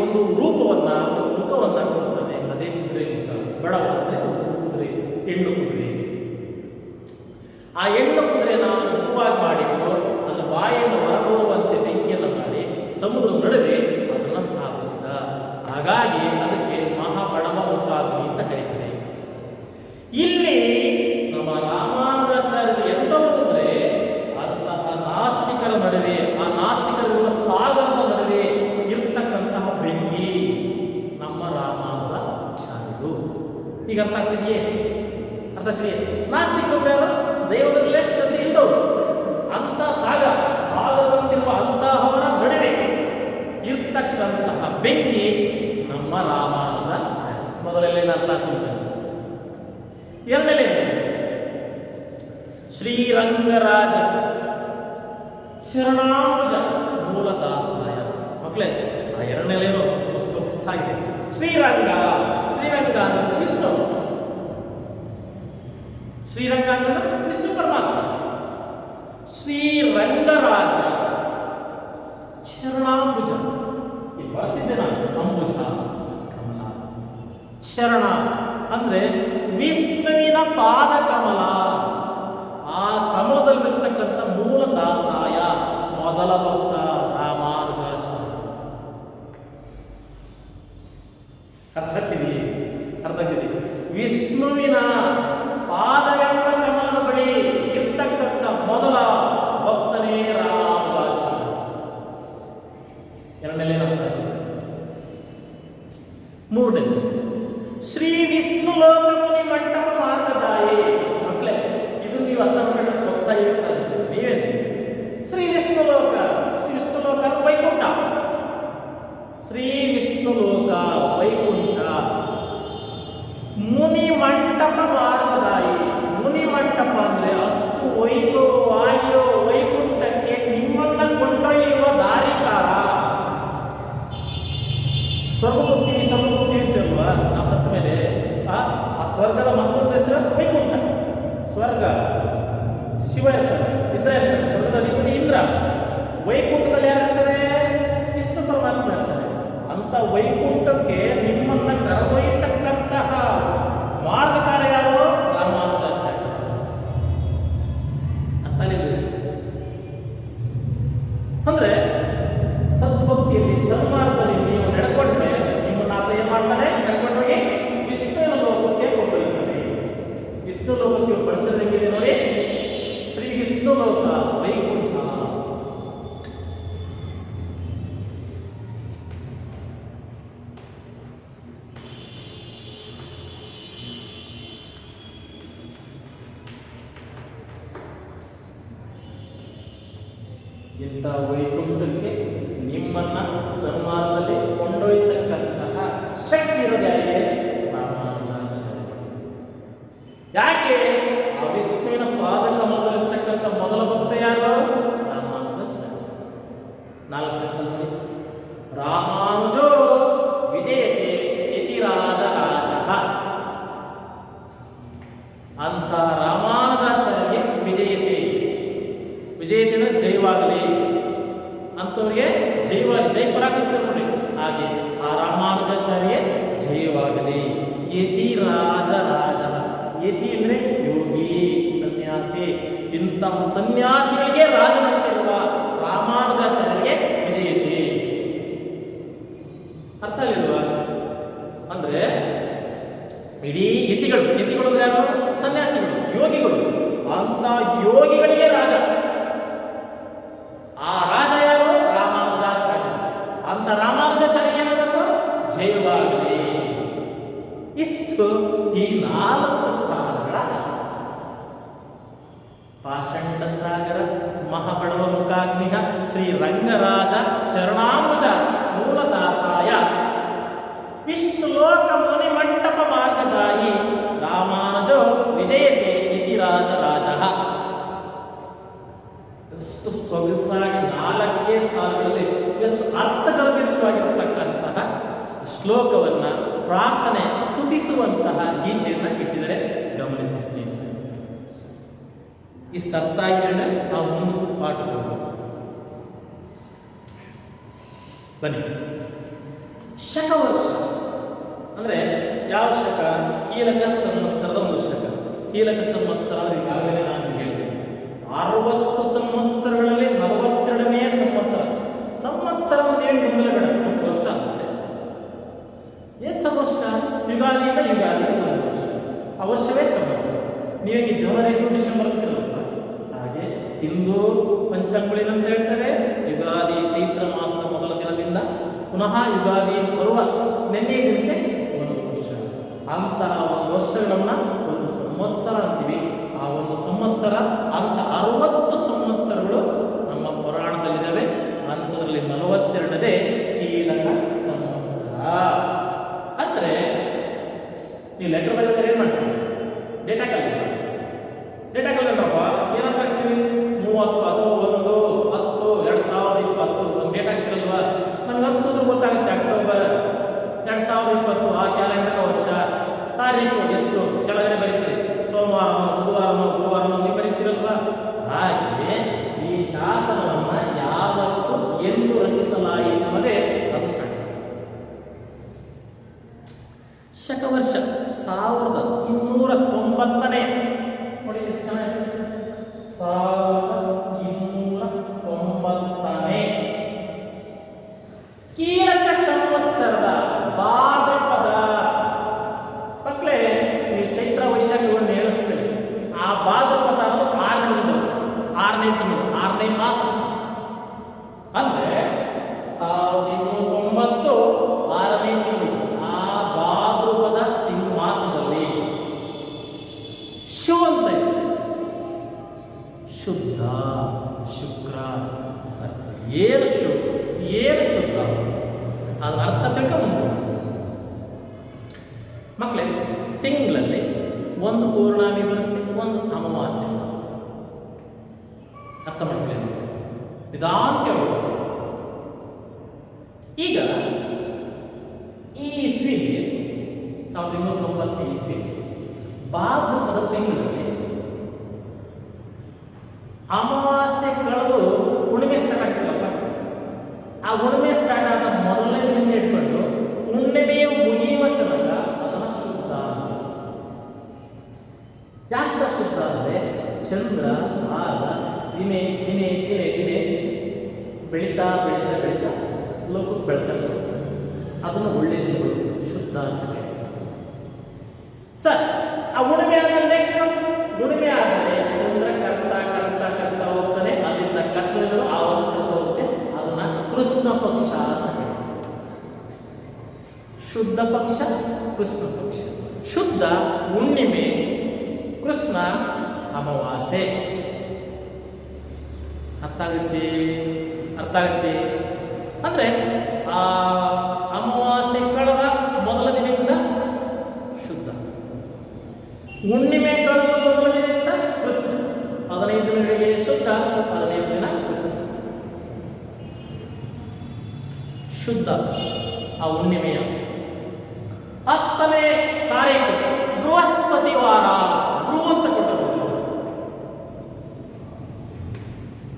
ಒಂದು ರೂಪವನ್ನ, ಒಂದು ಮುಖವನ್ನ ಕೊಡ್ತಾನೆ. ಅದೇ ಕುದುರೆ ಮುಖ. ಬಡವ ಅಂದ್ರೆ ಒಂದು ಕುದುರೆ, ಹೆಣ್ಣು ಕುದುರೆ. ಆ ಹೆಣ್ಣು ಕುದುರೆನ ಮುಖವಾಗಿ ಮಾಡಿಟ್ಟು ಅದರ ಬಾಯನ್ನು ಹೊರಬರುವಂತೆ ಬೆಂಕಿಯನ್ನು ಮಾಡಿ ಸಮುದ್ರದ ನಡುವೆ ಅದನ್ನು ಸ್ಥಾಪಿಸಿದ. ಹಾಗಾಗಿ ಅದಕ್ಕೆ ಮಹಾಬಡವ ಮುಖಾಗ್ನಿ ಅಂತ ಕರೀತಾರೆ. ಇಲ್ಲಿ ನಮ್ಮ ರಾಮಾನುಜಾಚಾರ್ಯರು ಎಂಥವರು ಅಂದ್ರೆ, ಅಂತಹ ನಾಸ್ತಿಕರ ನಡುವೆ, ಆ ನಾಸ್ತಿಕರಿರುವ ಸಾಗರದ ನಡುವೆ ಇರ್ತಕ್ಕಂತಹ ಬೆಂಕಿ ನಮ್ಮ ರಾಮಾನುಜಾಚಾರ್ಯರು. ಈಗ ಅರ್ಥ ಆಗ್ತಿದೆಯೇ? ಅರ್ಥ ಆಗ್ತಿದೆಯೇ? ನಾಸ್ತಿಕರು ಯಾರು? ದೈವದಲ್ಲೇ ಶ್ರದ್ಧೆ ಇದ್ದವರು. ಅಂತ ಸಾಗರದಂತಿರುವ ಅಂತಹವರ ನಡುವೆ ಇರ್ತಕ್ಕಂತಹ ಬೆಂಕಿ ನಮ್ಮ ರಾಮಾನುಜಾಚಾರ್ಯ. ಮೊದಲೆಲ್ಲ ಅರ್ಥ ಆಗ್ತದೆ. ಎರಡನೇ ಶ್ರೀರಂಗರಾಜ ಶರಣಾಂಬುಜ ಮೂಲದಾಸಾಯ. ಮಕ್ಕಳೇ, ಆ ಎರಡನೇಲೇನು ತುಂಬ ಸೊಗಸಾಗಿದೆ. ಶ್ರೀರಂಗ ಅಂದ್ರೆ ವಿಷ್ಣು. ಶ್ರೀರಂಗ ಅಂದ್ರೆ ವಿಷ್ಣು ಪರಮಾತ್ಮ. ಶ್ರೀರಂಗರಾಜ ಚರಣಾಂಬುಜ, ಈ ಬಳಸಿದ್ದೆ ನಾನು, ಅಂಬುಜ ಕಮಲ. ಚರಣ ಅಂದ್ರೆ ವಿಷ್ಣುವಿನ ಪಾದ ಕಮಲ. ಆ ಕಮಲದಲ್ಲಿರ್ತಕ್ಕಂಥ ಮೂಲ ದಾಸಾಯ, ಮೊದಲ ಭಕ್ತ ರಾಮಾನುಜಾಚಾರ್ಯ. ಅರ್ಥಕ್ಕಿದೆಯೇ? ಅರ್ಥಕ್ಕಿದೆ. ವಿಷ್ಣುವಿನ ಪಾದವೆಂಬ ಕಮಲದ ಬಳಿ ಇರ್ತಕ್ಕಂಥ ಮೊದಲ ಭಕ್ತನೇ ರಾಮಾನುಜಾಚಾರ್ಯ. ಎರಡನೇಲೇನಂತ. ಮೂರನೇದು ಶ್ರೀ ವಿಷ್ಣು ಲೋಕ ಮುನಿ ಮಂಟಪ ಮಾರ್ಗದಾಯಿ. ಮಕ್ಕಳೇ, ಇದು ನೀವು ಅರ್ಥ ಮಾಡಿದ್ರೆ ಸೊಗಸಾಗಿ ನೀವೇನು? ಶ್ರೀ ವಿಷ್ಣು ಲೋಕ, ಶ್ರೀ ವಿಷ್ಣು ಲೋಕ ವೈಕುಂಠ. ಶ್ರೀ ವಿಷ್ಣು ಲೋಕ ವೈಕುಂಠ. ಮುನಿ ಮಂಟಪ ಮಾರ್ಗದಾಯಿ. ಮುನಿ ಮಂಟಪ ಅಂದ್ರೆ ಅಷ್ಟು ವೈಭವವಾಗಿರೋ ವೈಕುಂಠಕ್ಕೆ ನಿಮ್ಮನ್ನ ಕೊಂಡೊಯ್ಯುವ ದಾರಿಕಾರ. ಸ್ವರ್ಗಮುಕ್ತಿ ಅಂತಲ್ವಾ ನಾವು ಸತ್ತ ಮೇಲೆ, ಆ ಸ್ವರ್ಗದ ಮತ್ತೊಂದು ಹೆಸರು ವೈಕುಂಠ. ಸ್ವರ್ಗ ಶಿವ ಇರ್ತಾನೆ, ಇಂದ್ರ ಇರ್ತಾನೆ. ಸ್ವರ್ಗದ ಅಧಿಪತಿ ಇಂದ್ರ. ವೈಕುಂಠದಲ್ಲಿ ಯಾರು ಇರ್ತಾರೆ? ವಿಷ್ಣು ಪರಮಾತ್ಮ ಇರ್ತಾನೆ. ಅಂತ ವೈಕುಂಠಕ್ಕೆ ನಿಮ್ಮನ್ನ ಕರೆದೊಯ್ಯತಕ್ಕಂತಹ ಮಾರ್ಗಕಾರ ಯಾರು? ರಾಮಾನುಜಾಚಾರ್ಯ. ಅರ್ಥ ಅಂದ್ರೆ ಸದ್ಭಕ್ತಿಯಲ್ಲಿ, ಸನ್ಮಾರ್ಗದಲ್ಲಿ ನೀವು ನಡ್ಕೊಂಡ್ರೆ ನಿಮ್ಮನ್ನ ಆತ ಏನ್ ಮಾಡ್ತಾನೆ? ಕರ್ಕೊಂಡೋಗಿ ವಿಷ್ಣುವಿನ ಲೋಕಕ್ಕೆ ಕೊಂಡೊಯ್ತಾನೆ. ವಿಷ್ಣು ಲೋಕಕ್ಕೆ ಬಳಸಿದಂಗಿದೆ ನೋಡಿ. ಶ್ರೀ ವಿಷ್ಣು ಲೋಕ ವೈಕುಂಠ. ಇಂಥ ವೈಕುಂಠಕ್ಕೆ ನಿಮ್ಮನ್ನ ಸನ್ಮಾರ್ಗದಲ್ಲಿ ಕೊಂಡೊಯ್ತಕ್ಕಂತಹ ಶಕ್ತಿ ಇರೋದು ಯಾರಿಗೆ? ರಾಮಾನುಜಾಚಾರ್ಯ. ಯಾಕೆ? ಆ ವಿಷ್ಣುವಿನ ಪಾದ ಕಮಲದಲ್ಲಿರ್ತಕ್ಕಂಥ ಮೊದಲ ಭಕ್ತ ಯಾರು? ರಾಮಾನುಜಾಚಾರ್ಯ. ನಾಲ್ಕನೇ ಸಲ ರಾಮಾನುಜೋ ವಿಜಯತೆ ಇತಿ ರಾಜರಾಜ. ಅಂತ ರಾಮಾನುಜಾಚಾರ್ಯರಿಗೆ ವಿಜಯತೆನ ಜಯವಾಗಲಿ, ಅಂತವ್ರಿಗೆ ಜಯವಾಗಲಿ, ಜೈ ಪರಾಕಂತ ನೋಡಿ. ಹಾಗೆ ಆ ರಾಮಾನುಜಾಚಾರ್ಯ ಜಯವಾಗಲಿ. ಯತಿ ರಾಜರಾಜ. ಯತಿ ಅಂದ್ರೆ ಯೋಗಿ, ಸನ್ಯಾಸಿ. ಇಂತಹ ಸನ್ಯಾಸಿಗಳಿಗೆ ರಾಜನಂತಿರುವ ರಾಮಾನುಜಾಚಾರ್ಯರಿಗೆ ವಿಜಯತೆ. ಅರ್ಥ ಆಗಿಲ್ವಾ? ಅಂದ್ರೆ ಇಡೀ ಯತಿಗಳು ಅಂದ್ರೆ ಯಾರು? ಸನ್ಯಾಸಿಗಳು, ಯೋಗಿಗಳು. ಅಂತ ಯೋಗಿಗಳಿಗೆ ರಾಜ. ಆ ರಾಜ ಯಾರು? ರಾಮಾನುಜಾಚಾರ್ಯ. ಅಂತ ರಾಮಾನುಜಾಚಾರ್ಯ ಏನಾಗಬೇಕು? ಜಯವಾಗಲಿ. ಇಷ್ಟು ಈ 4 ಸಾಲಗಳ ಪಾಷಂಡ ಸಾಗರ, ಮಹಾಬಡವ ಮುಖಾಗ್ನಿಹ, ಶ್ರೀರಂಗರಾಜ ಚರಣಾಂಬುಜ ಮೂಲದಾಸಾಯ, ವಿಷ್ಣು ಲೋಕ ಮುನಿ ಮಂಟಪ ಮಾರ್ಗದಾಯಿ, ರಾಮಾನುಜೋ ವಿಜಯತೆ ಇತಿ ರಾಜರಾಜ. ಶ್ಲೋಕವನ್ನು ಪ್ರಾರ್ಥನೆ ಸ್ತುತಿಸುವಂತಹ ಗೀತೆಯನ್ನು ಇಟ್ಟಿದ್ದಾರೆ, ಗಮನಿಸಿ ಸ್ನೇಹಿತರೆ. ಇಷ್ಟು ಅರ್ಥ ಆಗಿದೆ ಅಂದರೆ ನಾವು ಮುಂದಕ್ಕೆ ಪಾಠ ಬನ್ನಿ. ಶಕವರ್ಷ ಅಂದರೆ ಯಾವ ಶಕ? ಕೀಲಕ ಸಂವತ್ಸರದ ಒಂದು ಶಕ. ಕೀಲಕ ಸಂವತ್ಸರ ಈಗಾಗಲೇ ನಾನು ಹೇಳಿದೆ, 60 ಸಂವತ್ಸರಗಳಲ್ಲಿ 42ನೇ ಸಂವತ್ಸರ. ಸಂವತ್ಸರ ಏನು ಗೊಂದಲ ಬೇಡ, ಒಂದು ವರ್ಷ ಅಷ್ಟೇ. ಏನು ಸಂವತ್ಸರ? ಯುಗಾದಿಯಿಂದ ಯುಗಾದಿ ಒಂದು ವರ್ಷ, ಆ ವರ್ಷವೇ ಸಂವತ್ಸರ. ನೀವೇಗೆ ಜನವರಿ ಟು ಡಿಸೆಂಬರ್ ಅಂತಿರಲ್ಲ, ಹಾಗೆ ಹಿಂದೂ ಪಂಚಾಂಗುಳಿನಂತ ಹೇಳ್ತೇವೆ. ಯುಗಾದಿ ಚೈತ್ರ ಮಾಸದ ಮೊದಲ ದಿನದಿಂದ ಪುನಃ ಯುಗಾದಿ ಬರುವ ನೆನ್ನೆಯ ದಿನಕ್ಕೆ ಒಂದು ವರ್ಷ. ಅಂತಹ ಒಂದು ವರ್ಷಗಳನ್ನು ಒಂದು ಸಂವತ್ಸರ ಅಂತೀವಿ. ಆ ಒಂದು ಸಂವತ್ಸರ ಅಂತ 60 ಸಂವತ್ಸರಗಳು ನಮ್ಮ ಪುರಾಣದಲ್ಲಿದ್ದಾವೆ. ಅಂಥದ್ರಲ್ಲಿ 42ನೇ ಕೀಲಕ ಸಂವತ್ಸರ. ಅಂದರೆ ನೀವು ಲೆಟರ್ ಬರೀತಾರೆ ಏನು ಮಾಡ್ತೀವಿ? ಡೇಟಾ ಕಲ್ಪನೆ. ಡೇಟಾ ಕಲ್ಪನೆಪ್ಪ ಏನಂತ ಹಾಕ್ತೀವಿ? 30 ಅಥವಾ 1/10/2020 ಒಂದು ಡೇಟ್ ಹಾಕ್ತಿರಲ್ವಾ? ನಮ್ಗೆ 10 ಗೊತ್ತಾಗುತ್ತೆ. ಅಕ್ಟೋಬರ್ 2020 ಆ ಕ್ಯಾಲೆಂಡರ್ ವರ್ಷ ತಾರೀಕು ಎಷ್ಟು ಕೆಳಗಡೆ ಬರೀತೀರಿ? ಸೋಮವಾರನೋ ಬುಧವಾರನೋ ಗುರುವಾರನೋ ನೀವು ಬರೀತೀರಲ್ವಾ? ಹಾಗೆ ಈ ಶಾಸನವನ್ನು ಯಾವತ್ತು ಎಂದು ರಚಿಸಲಾಯಿತು ಅನ್ನೋದೇ ಅದು ಸ್ಟಾರ್ಟ್. ಶಕವರ್ಷ 1290ನೇ ನೋಡಿ ಎಷ್ಟು ಚೆನ್ನಾಗಿದೆ. 1290ನೇ ಕೀಲಕ ಸಂವತ್ಸರದ ಭಾದ್ರಪದ. ಮಕ್ಕಳೇ, ನೀವು ಚೈತ್ರ ವೈಶಾಖವನ್ನು ಹೇಳಿಸ್ಬೇಡಿ. ಆ ಭಾದ್ರಪದ ಅನ್ನೋದು 6ನೇ ತಿಂಗಳು, 6ನೇ ತಿಂಗಳು, 6ನೇ ಮಾಸ. ಅಂದರೆ 1290 6ನೇ ತಿಂಗಳು. ಆ ಭಾದ್ರಪದ ತಿಂಗಳು ಮಾಸದಲ್ಲಿ ಶು ಅಂತ ಇದೆ. ಶುದ್ಧ, ಶುಕ್ರ, ಏನು ಶು ಏನು ಶುದ್ಧ ಅದರ ಅರ್ಥ ತಿಳ್ಕೊಂಡು ಮಕ್ಕಳೇ, ತಿಂಗಳಲ್ಲಿ ಒಂದು ಪೂರ್ಣಾಮಿ ಬರುತ್ತೆ, ಒಂದು ಅಮಾವಾಸ್ಯೆ. ಅರ್ಥ ಮಾಡ್ಕೊಳ್ಳಿ, ನಿಧಾನಕ್ಕೆ ಹೋಗುತ್ತೆ. ಈಗ ಈ ಇಸ್ವಿ 1290 ಇಸ್ವಿ ಭಾದ್ರಪದ ತಿಂಗಳಲ್ಲಿ ಅಮಾವಾಸ್ಯೆ ಕಳೆದು ಹುಣ್ಣಿಮೆ ಸ್ಟಾರ್ಟ್ ಆಗ್ತದಲ್ಲ, ಆ ಹುಣ್ಣಿಮೆ ಸ್ಟಾರ್ಟ್ ಆದ ಮೊದಲನೇ ದಿನದಿಂದ ಇಟ್ಕೊಂಡು ಹುಣ್ಣಿಮೆಯು ಮುಗಿಯುವ ತನಕ ಅದನ್ನು ಶುದ್ಧ. ಯಾಕೆ ಸಹ ಶುದ್ಧ ಅಂದರೆ ಚಂದ್ರ ಆಗ ದಿನೇ ದಿನೇ ದಿನೇ ದಿನೇ ಬೆಳೀತಾ ಬೆಳೀತಾ ಬೆಳೀತಾ ಲೋಕಕ್ಕೆ ಬೆಳಕನ್ನು ಕೊಡ್ತಾರೆ. ಅದನ್ನು ಒಳ್ಳೆ ದಿನಗಳು ಶುದ್ಧ ಅಂತ ಕರೀತಾರೆ. ಸರ್, ಆ ಹುಣ್ಣಿಮೆ ಆದ್ಮೇಲೆ ನೆಕ್ಸ್ಟ್ ಹುಣ್ಣಿಮೆ ಆದ್ಮೇಲೆ ಚಂದ್ರ ಕರ್ತಾ ಕರ್ತಾ ಕರ್ತಾ ಹೋಗ್ತಾನೆ. ಅದರಿಂದ ಕತ್ತಲೆಗಳು ಆವರಿಸ್ತಾ ಹೋಗುತ್ತೆ. ಅದನ್ನ ಕೃಷ್ಣ ಪಕ್ಷ ಅಂತ ಕರೀತಾರೆ. ಶುದ್ಧ ಪಕ್ಷ, ಕೃಷ್ಣ ಪಕ್ಷ. ಶುದ್ಧ ಹುಣ್ಣಿಮೆ, ಕೃಷ್ಣ ಅಮಾವಾಸ್ಯೆ. ಅರ್ಥ ಆಗುತ್ತೆ? ಅರ್ಥ ಆಗುತ್ತೆ ಅಂದರೆ ಆ ಅಮಾವಾಸ್ಯೆ ಕಳೆದ ಮೊದಲ ದಿನದಿಂದ ಶುದ್ಧ, ಹುಣ್ಣಿಮೆ ಕಳೆದ ಮೊದಲ ದಿನದಿಂದ ಕೃಷ್ಣ. 15 ದಿನಗಳಿಗೆ ಶುದ್ಧ, 15 ದಿನ ಕೃಷ್ಣ. ಶುದ್ಧ ಆ ಹುಣ್ಣಿಮೆಯ 10ನೇ ತಾರೀಕು ಬೃಹಸ್ಪತಿ ವಾರ. ಬೃಹ ಅಂತ ಕೊಟ್ಟಬಹುದು.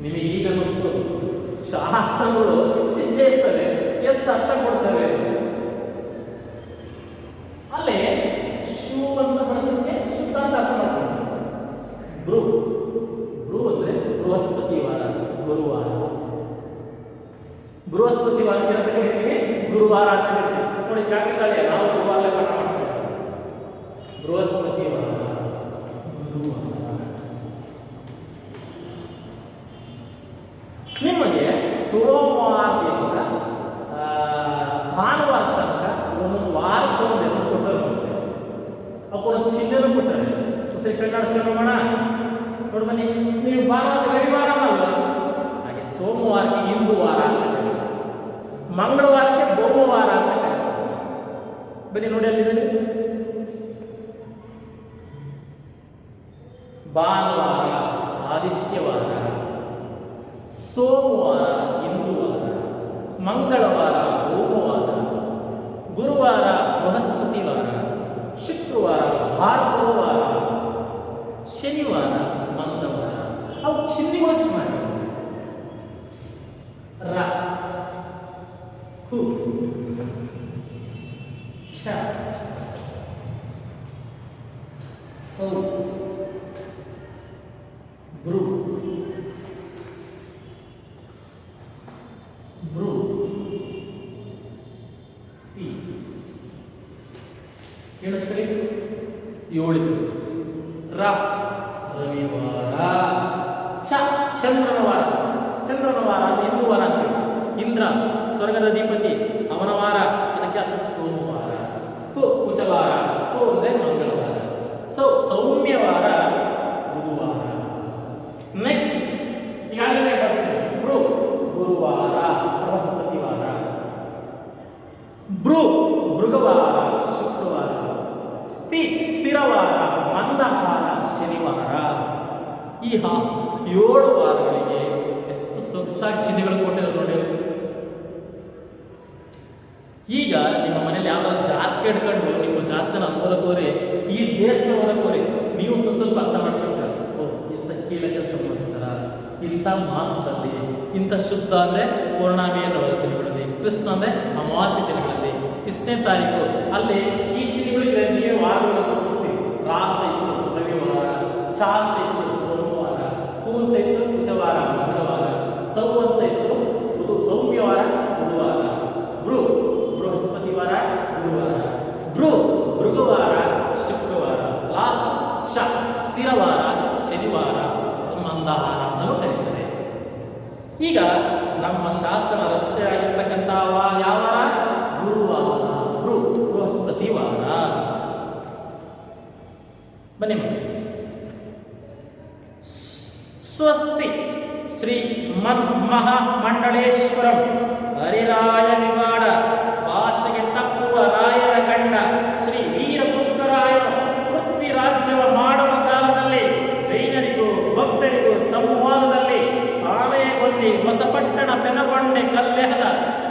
ನಿಮಗೆ ಈಗ ಅನ್ನಿಸ್ಬೋದು ಶಾಸನಗಳು ಇಷ್ಟಿಷ್ಟೇ ಇರ್ತವೆ, ಎಷ್ಟು ಅರ್ಥ ಕೊಡ್ತವೆ. ಅಲ್ಲೇ ಶೂವನ್ನು ಬಳಸೋಕ್ಕೆ ಶುದ್ಧ ಅಂತ ಅರ್ಥ ಮಾಡ್ಕೊಂಡು ಬೃ ಅಂದರೆ ಬೃಹಸ್ಪತಿ ವಾರ, ಗುರುವಾರ. ಬೃಹಸ್ಪತಿ ವಾರ ಅಂತ ಕರಿತೀವಿ, ಗುರುವಾರ ಅಂತ ಕರಿತೀವಿ. ನೋಡಿ, ಕಾಕಿತಾಳೆ ನಾವು ಗುರುವಾರ ಪಾಠ ಮಾಡ್ತೇವೆ. ಬೃಹಸ್ಪತಿ ವಾರ, ಗುರುವಾರ. ನಿಮಗೆ ಸೋಮವಾರದಿಂದ ಭಾನುವಾರ ತನಕ ಒಂದೊಂದು ವಾರಕ್ಕೆ ಒಂದೊಂದು ಹೆಸರು ಕೊಟ್ಟರೆ ಬರುತ್ತೆ. ಅವಕ್ಕೊಂದು ಚಿಹ್ನೆನೂ ಕೊಟ್ಟರೆ ಸರಿ ಕಣ್ಣಾಡಿಸ್ಕೊಂಡು ಹೋಗೋಣ. ನೋಡಿ ಬನ್ನಿ, ನೀವು ಭಾನುವಾರ ರವಿವಾರ ಅಲ್ಲ, ಹಾಗೆ ಸೋಮವಾರಕ್ಕೆ ಹಿಂದೂ ವಾರ ಅಂತ ಕರೀತಾರೆ, ಮಂಗಳವಾರಕ್ಕೆ ಭೌಮವಾರ ಅಂತ ಕರೀತಾರೆ. ಬನ್ನಿ ನೋಡಿ, ಅಲ್ಲಿ ಭಾನುವಾರ ಆದಿತ್ಯವಾರ, ಸೋಮವಾರ ಹಿಂದೂವಾರ, ಮಂಗಳವಾರ ಭೌಮವಾರ, ಗುರುವಾರ ಬೃಹಸ್ಪತಿ ವಾರ, ಶುಕ್ರವಾರ ಭಾರ್ಗವ ವಾರ, ಶನಿವಾರ ಮಂದವಾರ. ಅವು ಚಿಹ್ನೆಗಳು ಚೆನ್ನಾಗಿ ರ ಹು ಶ ಸೌ ಬ್ರು ಬ್ರು ಸ್ತಿ. ಕೇಳಿಸ್ಕೊಳ್ಳಿ, 7 ರ ರವಿವಾರ, ಚ ಚಂದ್ರನ ವಾರ. ಚಂದ್ರನ ವಾರ ಇಂದು ವಾರ ಅಂತೀವಿ. ಇಂದ್ರ ಸ್ವರ್ಗದ ಅಧಿಪತಿ, ಅವನ ವಾರ, ಅದಕ್ಕೆ ಸೋಮವಾರ. ಕು ಕುಚವಾರ, ಕು ಅಂದ್ರೆ ಮಂಗಳವಾರ. ಸೌಮ್ಯವಾರ ಬುಧವಾರ. ನೆಕ್ಸ್ಟ್ ಈಗಾಗಲೇ ಬಳಸಿದೆ ಬ್ರು ಗುರುವಾರ ಬೃಹಸ್ಪತಿ ವಾರ, ಬ್ರು ಮೃಗವಾರ ಶುಕ್ರವಾರ, ಸ್ಥಿ ಸ್ಥಿರವಾರ ಮಂದವಾರ ಶನಿವಾರ. ಈ 7 ವಾರಗಳಿಗೆ ಎಷ್ಟು ಸೊಗಸಾಗಿ ಚಿಹ್ನೆಗಳು ಕೊಟ್ಟಿದ್ರು ನೋಡಿ. ಈಗ ನಿಮ್ಮ ಮನೇಲಿ ಯಾವ್ದಾದ್ರು ಜಾತಕ ಇಟ್ಕೊಂಡು ನಿಮ್ಮ ಜಾತಕನ ಓದಕೋರಿ, ಈ ದೇಶನ ಓದಕೋರಿ, ನೀವು ಸ್ವಲ್ಪ ಅರ್ಥ ಮಾಡ್ಕೊಳ್ತೀರ. ಓ, ಇಂಥ ಕೀಲಕ ಸಂವತ್ಸರ, ಇಂಥ ಮಾಸದಲ್ಲಿ, ಇಂಥ ಶುದ್ಧ ಅಂದರೆ ಪೌರ್ಣಮಿ ಅನ್ನುವ ದಿನಗಳಲ್ಲಿ, ಕೃಷ್ಣ ಅಂದರೆ ಅಮಾವಾಸ್ಯೆ ದಿನಗಳಲ್ಲಿ, ಇಷ್ಟನೇ ತಾರೀಕು ಅಲ್ಲಿ ಈ ಚಿಹ್ನೆಗಳಿಗೆ ನೀವು ವಾರಗಳನ್ನು ಗುರುತಿಸ್ತೀವಿ. ರಾತ ಇತ್ತು ರವಿವಾರ, ಚಾಂತ ಇತ್ತು ಸೋಮವಾರ, ಕೂಂತ ಇತ್ತು ಕುಚವಾರ ಮಂಗಳವಾರ, ಸೌ ಅಂತ ಇತ್ತು ಸೌಮ್ಯವಾರ ಬುಧವಾರ, ಬ್ರು ಬೃಹಸ್ಪತಿ ವಾರ ಗುರುವಾರ, ಬ್ರು ಮೃಗವಾರ ಶುಕ್ರವಾರ, ಲಾಸ್ಟ್ ಶ ಸ್ಥಿರವಾರ ಶನಿವಾರ, ಮಂದವಾರ ಅಂತಲೂ ಕರೀತಾರೆ. ಈಗ ನಮ್ಮ ಶಾಸ್ತ್ರ ರಚನೆಯಾಗಿರ್ತಕ್ಕಂಥ ಯಾವ ವಾರ? ಗುರುವಾರ, ಬ್ರು ಬೃಹಸ್ಪತಿ ವಾರ. ಬನ್ನಿ ಸ್ವಸ್ತಿ ಶ್ರೀ ಮಹಾಮಂಡಳೇಶ್ವರಂ ಹರಿರಾಯ ವಿವಾಡ ಭಾಷೆಗೆ ತಪ್ಪುವ ರಾಯರ ಗಂಡ ಶ್ರೀ ವೀರಪುತ್ರರಾಯನು ಪೃಥ್ವಿ ರಾಜ್ಯವ ಮಾಡುವ ಕಾಲದಲ್ಲಿ ಜೈನರಿಗೂ ಭಕ್ತರಿಗೂ ಸಂವಾದದಲ್ಲಿ ಆಲಯಗೊಂದಿ ಹೊಸಪಟ್ಟಣ ಪೆನಗೊಂಡೆ ಕಲ್ಲೆಹದ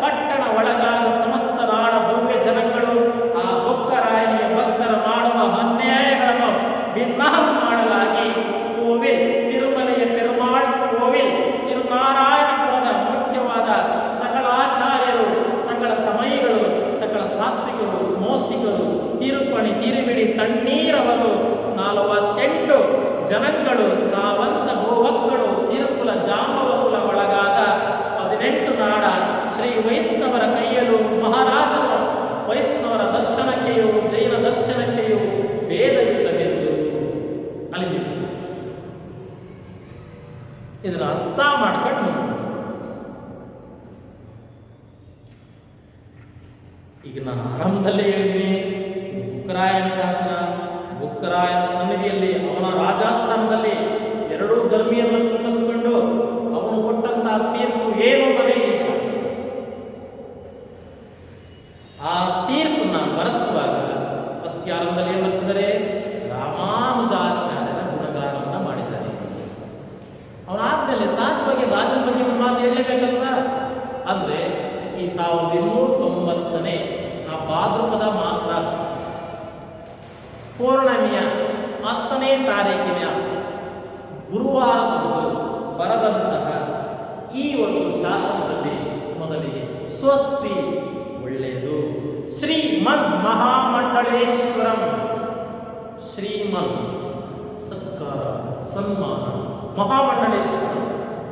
ಪಟ್ಟಣ ಒಳಗಾದ ಸಮಸ್ತ ನಾಡ ಭವ್ಯ ಜನಗಳು ಆ ಬೊಕ್ಕರಾಯನಿಗೆ ಭಕ್ತರ ಮಾಡುವ ಅನ್ಯಾಯಗಳನ್ನು ಭಿನ್ನಹ ಮಾಡಲಾಗಿ ಕೋವಿಲ್ ತಿರುಮಲೆಯ ಪೆರುಮಾಳ್ ಕೋವಿಲ್ ತಿರುನಾರಾಯಣಪುರದ ಮುಖ್ಯವಾದ ಸಕಲಾಚಾರ್ಯರು, ಸಕಲ ಸಮಯಗಳು, ಸಕಲ ಸಾತ್ವಿಕರು, ಮೌಸ್ತಿಕರು, ತಿರುಪಣಿ ತಿರುಬಿಡಿ ತಣ್ಣೀರವರು 48 ಜನಗಳು, ಸಾವಂತ ಗೋವಕ್ಕಳು, ತಿರುಕುಲ ಜಾಂಬವ ಕುಲ ಒಳಗಾದ 18 ನಾಡ ಶ್ರೀ ವೈಷ್ಣವರ ಕೈಯಲು ಮಹಾರಾಜರು ವೈಷ್ಣವರ ದರ್ಶನಕ್ಕೆಯೂ ಜೈನ ದರ್ಶನಕ್ಕೆಯೂ ಭೇದವಿಲ್ಲವೆಂದು ಅಲ್ಲಿ ನಿಲ್ಲಿಸಿ ಇದನ್ನು ಅರ್ಥ ಮಾಡ್ಕೊಂಡು ಈಗ ನಾನು ಆರಂಭದಲ್ಲೇ ಹೇಳಿದ್ದೀನಿ. ಬುಕ್ಕರಾಯನ ಶಾಸನ, ಬುಕ್ಕರಾಯನ ಸನ್ನಿಧಿಯಲ್ಲಿ ಅವನ ರಾಜಸ್ಥಾನದಲ್ಲಿ 2 ಧರ್ಮಿಯನ್ನು ಕುಂಡಿಸಿಕೊಂಡು ಅವನು ಕೊಟ್ಟಂತಹ ತೀರ್ಪು ಏನು ಬರೀ ಈ ಶಾಸನ. ಆ ತೀರ್ಪನ್ನ ಬರೆಸುವಾಗ ಫಸ್ಟ್ ಆರಂಭದಲ್ಲಿ ಏನು ಬರೆಸಿದರೆ ರಾಮಾನುಜಾಚಾರ್ಯರ ಗುಣಗಾನವನ್ನು ಮಾಡಿದ್ದಾರೆ. ಅವನಾದ್ಮೇಲೆ ಸಹಜವಾಗಿ ರಾಜನ ಬಗ್ಗೆ ಒಂದು ಮಾತು ಹೇಳಲೇಬೇಕಲ್ವಾ? ಅಂದರೆ ಈ 1290ನೇ ಆ ಭಾದ್ರಪದ ಮಾಸದ ಪೌರ್ಣಮಿಯ 10ನೇ ತಾರೀಕಿನ ಗುರುವಾರದಂದು ಬರೆದಂತಹ ಈ ಒಂದು ಶಾಸನದಲ್ಲಿ ಮೊದಲಿಗೆ ಸ್ವಸ್ತಿ ಒಳ್ಳೆಯದು ಶ್ರೀಮನ್ ಮಹಾಮಂಡಳೇಶ್ವರಂ, ಶ್ರೀಮನ್ ಸತ್ಕಾರ ಸನ್ಮಾನ, ಮಹಾಮಂಡಳೇಶ್ವರ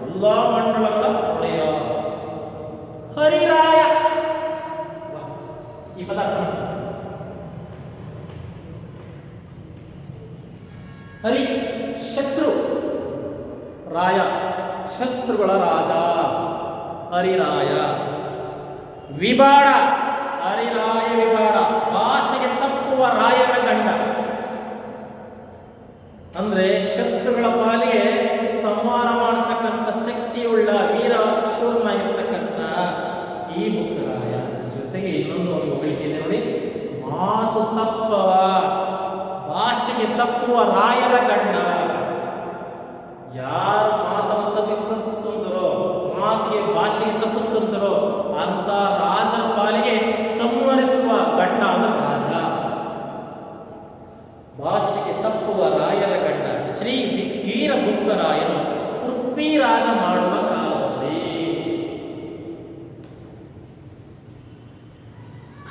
ಎಲ್ಲ ಮಂಡಳಗಳ ಒಡೆಯ ಹರಿರಾಯ. ಈ ಪದಾರ್ಥ ಹರಿ ಶತ್ರು, ರಾಯ ಶತ್ರುಗಳ ರಾಜ ಹರಿರಾಯ, ವಿಬಾಡ ಹರಿರಾಯ ವಿಬಾಡ ಭಾಷೆಗೆ ತಪ್ಪುವ ರಾಯರ ಗಂಡ. ಅಂದ್ರೆ ಶತ್ರುಗಳ ಪಾಲಿಗೆ ಸಂಹಾರ ಮಾಡತಕ್ಕಂಥ ಶಕ್ತಿಯುಳ್ಳ ವೀರ ಶೂರನಾಗಿರ್ತಕ್ಕಂಥ ಈ ಬುಕ್ಕರಾಯ. ಜೊತೆಗೆ ಇನ್ನೊಂದು ಅವನಿಗೆ ಹೊಗಳಿಕೆ ಇದೆ ನೋಡಿ, ಮಾತು ತಪ್ಪವ ಭಾಷೆಗೆ ತಪ್ಪುವ ರಾಯರ ಗಂಡ. ಯಾರು ಮಾತನ್ನು ತಪ್ಪಿಸ್ಕೊಂತಾರೋ, ಮಾತಿಗೆ ಭಾಷೆಗೆ ತಪ್ಪಿಸ್ಕೊಂತಾರೋ ಅಂತ ರಾಜನ ಪಾಲಿಗೆ ಸಂಹಾರ ಸಂಹರಿಸುವ ಗಂಡ ಅಂದ್ರೆ ರಾಜ. ಭಾಷೆಗೆ ತಪ್ಪುವ ರಾಯರ ಗಂಡ ಶ್ರೀ ವೀರ ಬುಕ್ಕರಾಯನು ಪೃಥ್ವಿರಾಜ ಮಾಡುವ ಕಾಲದಲ್ಲಿ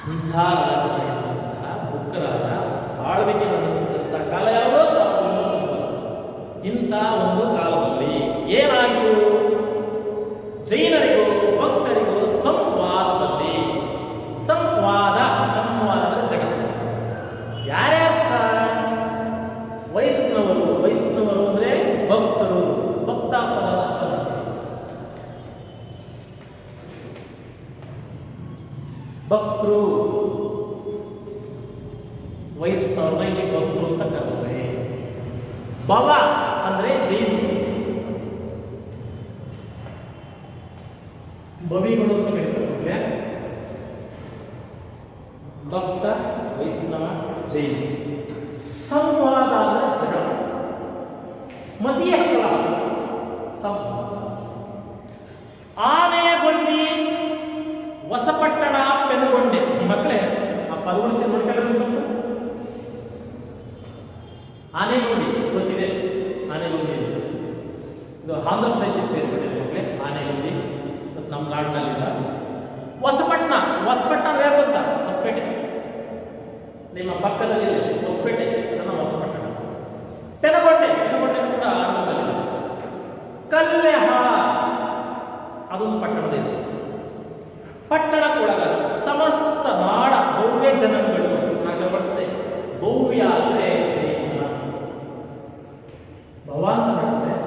ಅಂಥ ರಾಜನಾದಂತಹ ಬುಕ್ಕರಾಯ ಆಳ್ವಿಕೆ ನಡೆಸಿದಂತಹ ಕಾಲ ಯಾವುದೋ 1909. ಇಂಥ ಒಂದು ಕಾಲದಲ್ಲಿ ಏನಾಯಿತು? ಜೈನರಿಗೂ ಭಕ್ತರಿಗೂ ಸಂವಾದದಲ್ಲಿ ಸಂವಾದ ಅಂದ್ರೆ ಜಗಳ. ಯಾರ್ಯಾರು ವೈಷ್ಣವರು ಅಂದ್ರೆ ಭಕ್ತರು, ಭಕ್ತ ಭಕ್ತರು ವೈಷ್ಣವ್ರನ್ನ ಇಲ್ಲಿ ಭಕ್ತರು ಅಂತ ಕರೆದ್ರೆ, ಭವ ಅಂದ್ರೆ ಜೈನ ಭವಿಗಳು ಅಂತ ಕರೀತಾರೆ. ಭಕ್ತ ವೈಷ್ಣವ ಜೈನ. ಸಂವಾದ ಅಂದ್ರೆ ಜಗಳ, ಮತೀಯ ಕಲಹ, ಸಂವಾದ. ಆನೆಗೊಂದಿ, ಹೊಸಪಟ್ಟಣ, ಪೆನುಗೊಂಡೆ. ಮಕ್ಕಳೇ ಆ ಪದಗಳು ಚೆಂದ ನೋಡ್ಕೊಳ್ಳಿ ಸ್ವಲ್ಪ. ಆನೆಗೊಂದಿ ಗೊತ್ತಿದೆ, ಆನೆಗೊಂದಿ ಇದು ಆಂಧ್ರ ಪ್ರದೇಶಕ್ಕೆ ಸೇರಿಕೊಂಡಿದೆ ಮಕ್ಕಳೇ. ಆನೆಗೊಂದಿ ನಮ್ಮ ನಾಡಿನಲ್ಲಿಲ್ಲ. ಹೊಸಪಟ್ಟಣ ಅಂದ್ರೆ ಯಾರು ಗೊತ್ತಾ? ಹೊಸಪೇಟೆ, ನಿಮ್ಮ ಪಕ್ಕದ ಜಿಲ್ಲೆ ಹೊಸಪೇಟೆ, ಅದನ್ನ ಹೊಸಪಟ್ಟಣ. ಪೆನುಗೊಂಡೆ ಕೂಡ ಆಂಧ್ರದಲ್ಲಿದೆ. ಕಲ್ಲೆಹ ಅದೊಂದು ಪಟ್ಟಣದ ಹೆಸರು. ಪಟ್ಟಣಕ್ಕೊಳಗಾದ ಸಮಸ್ತ ನಾಡ ಭವ್ಯ ಜನಗಳು ನಾನು ಬಳಸ್ತೇವೆ. ಭವ್ಯ ಅಂದ್ರೆ ಜೈನ, ಭವ ಅಂತ ಬಳಸ್ತೇವೆ.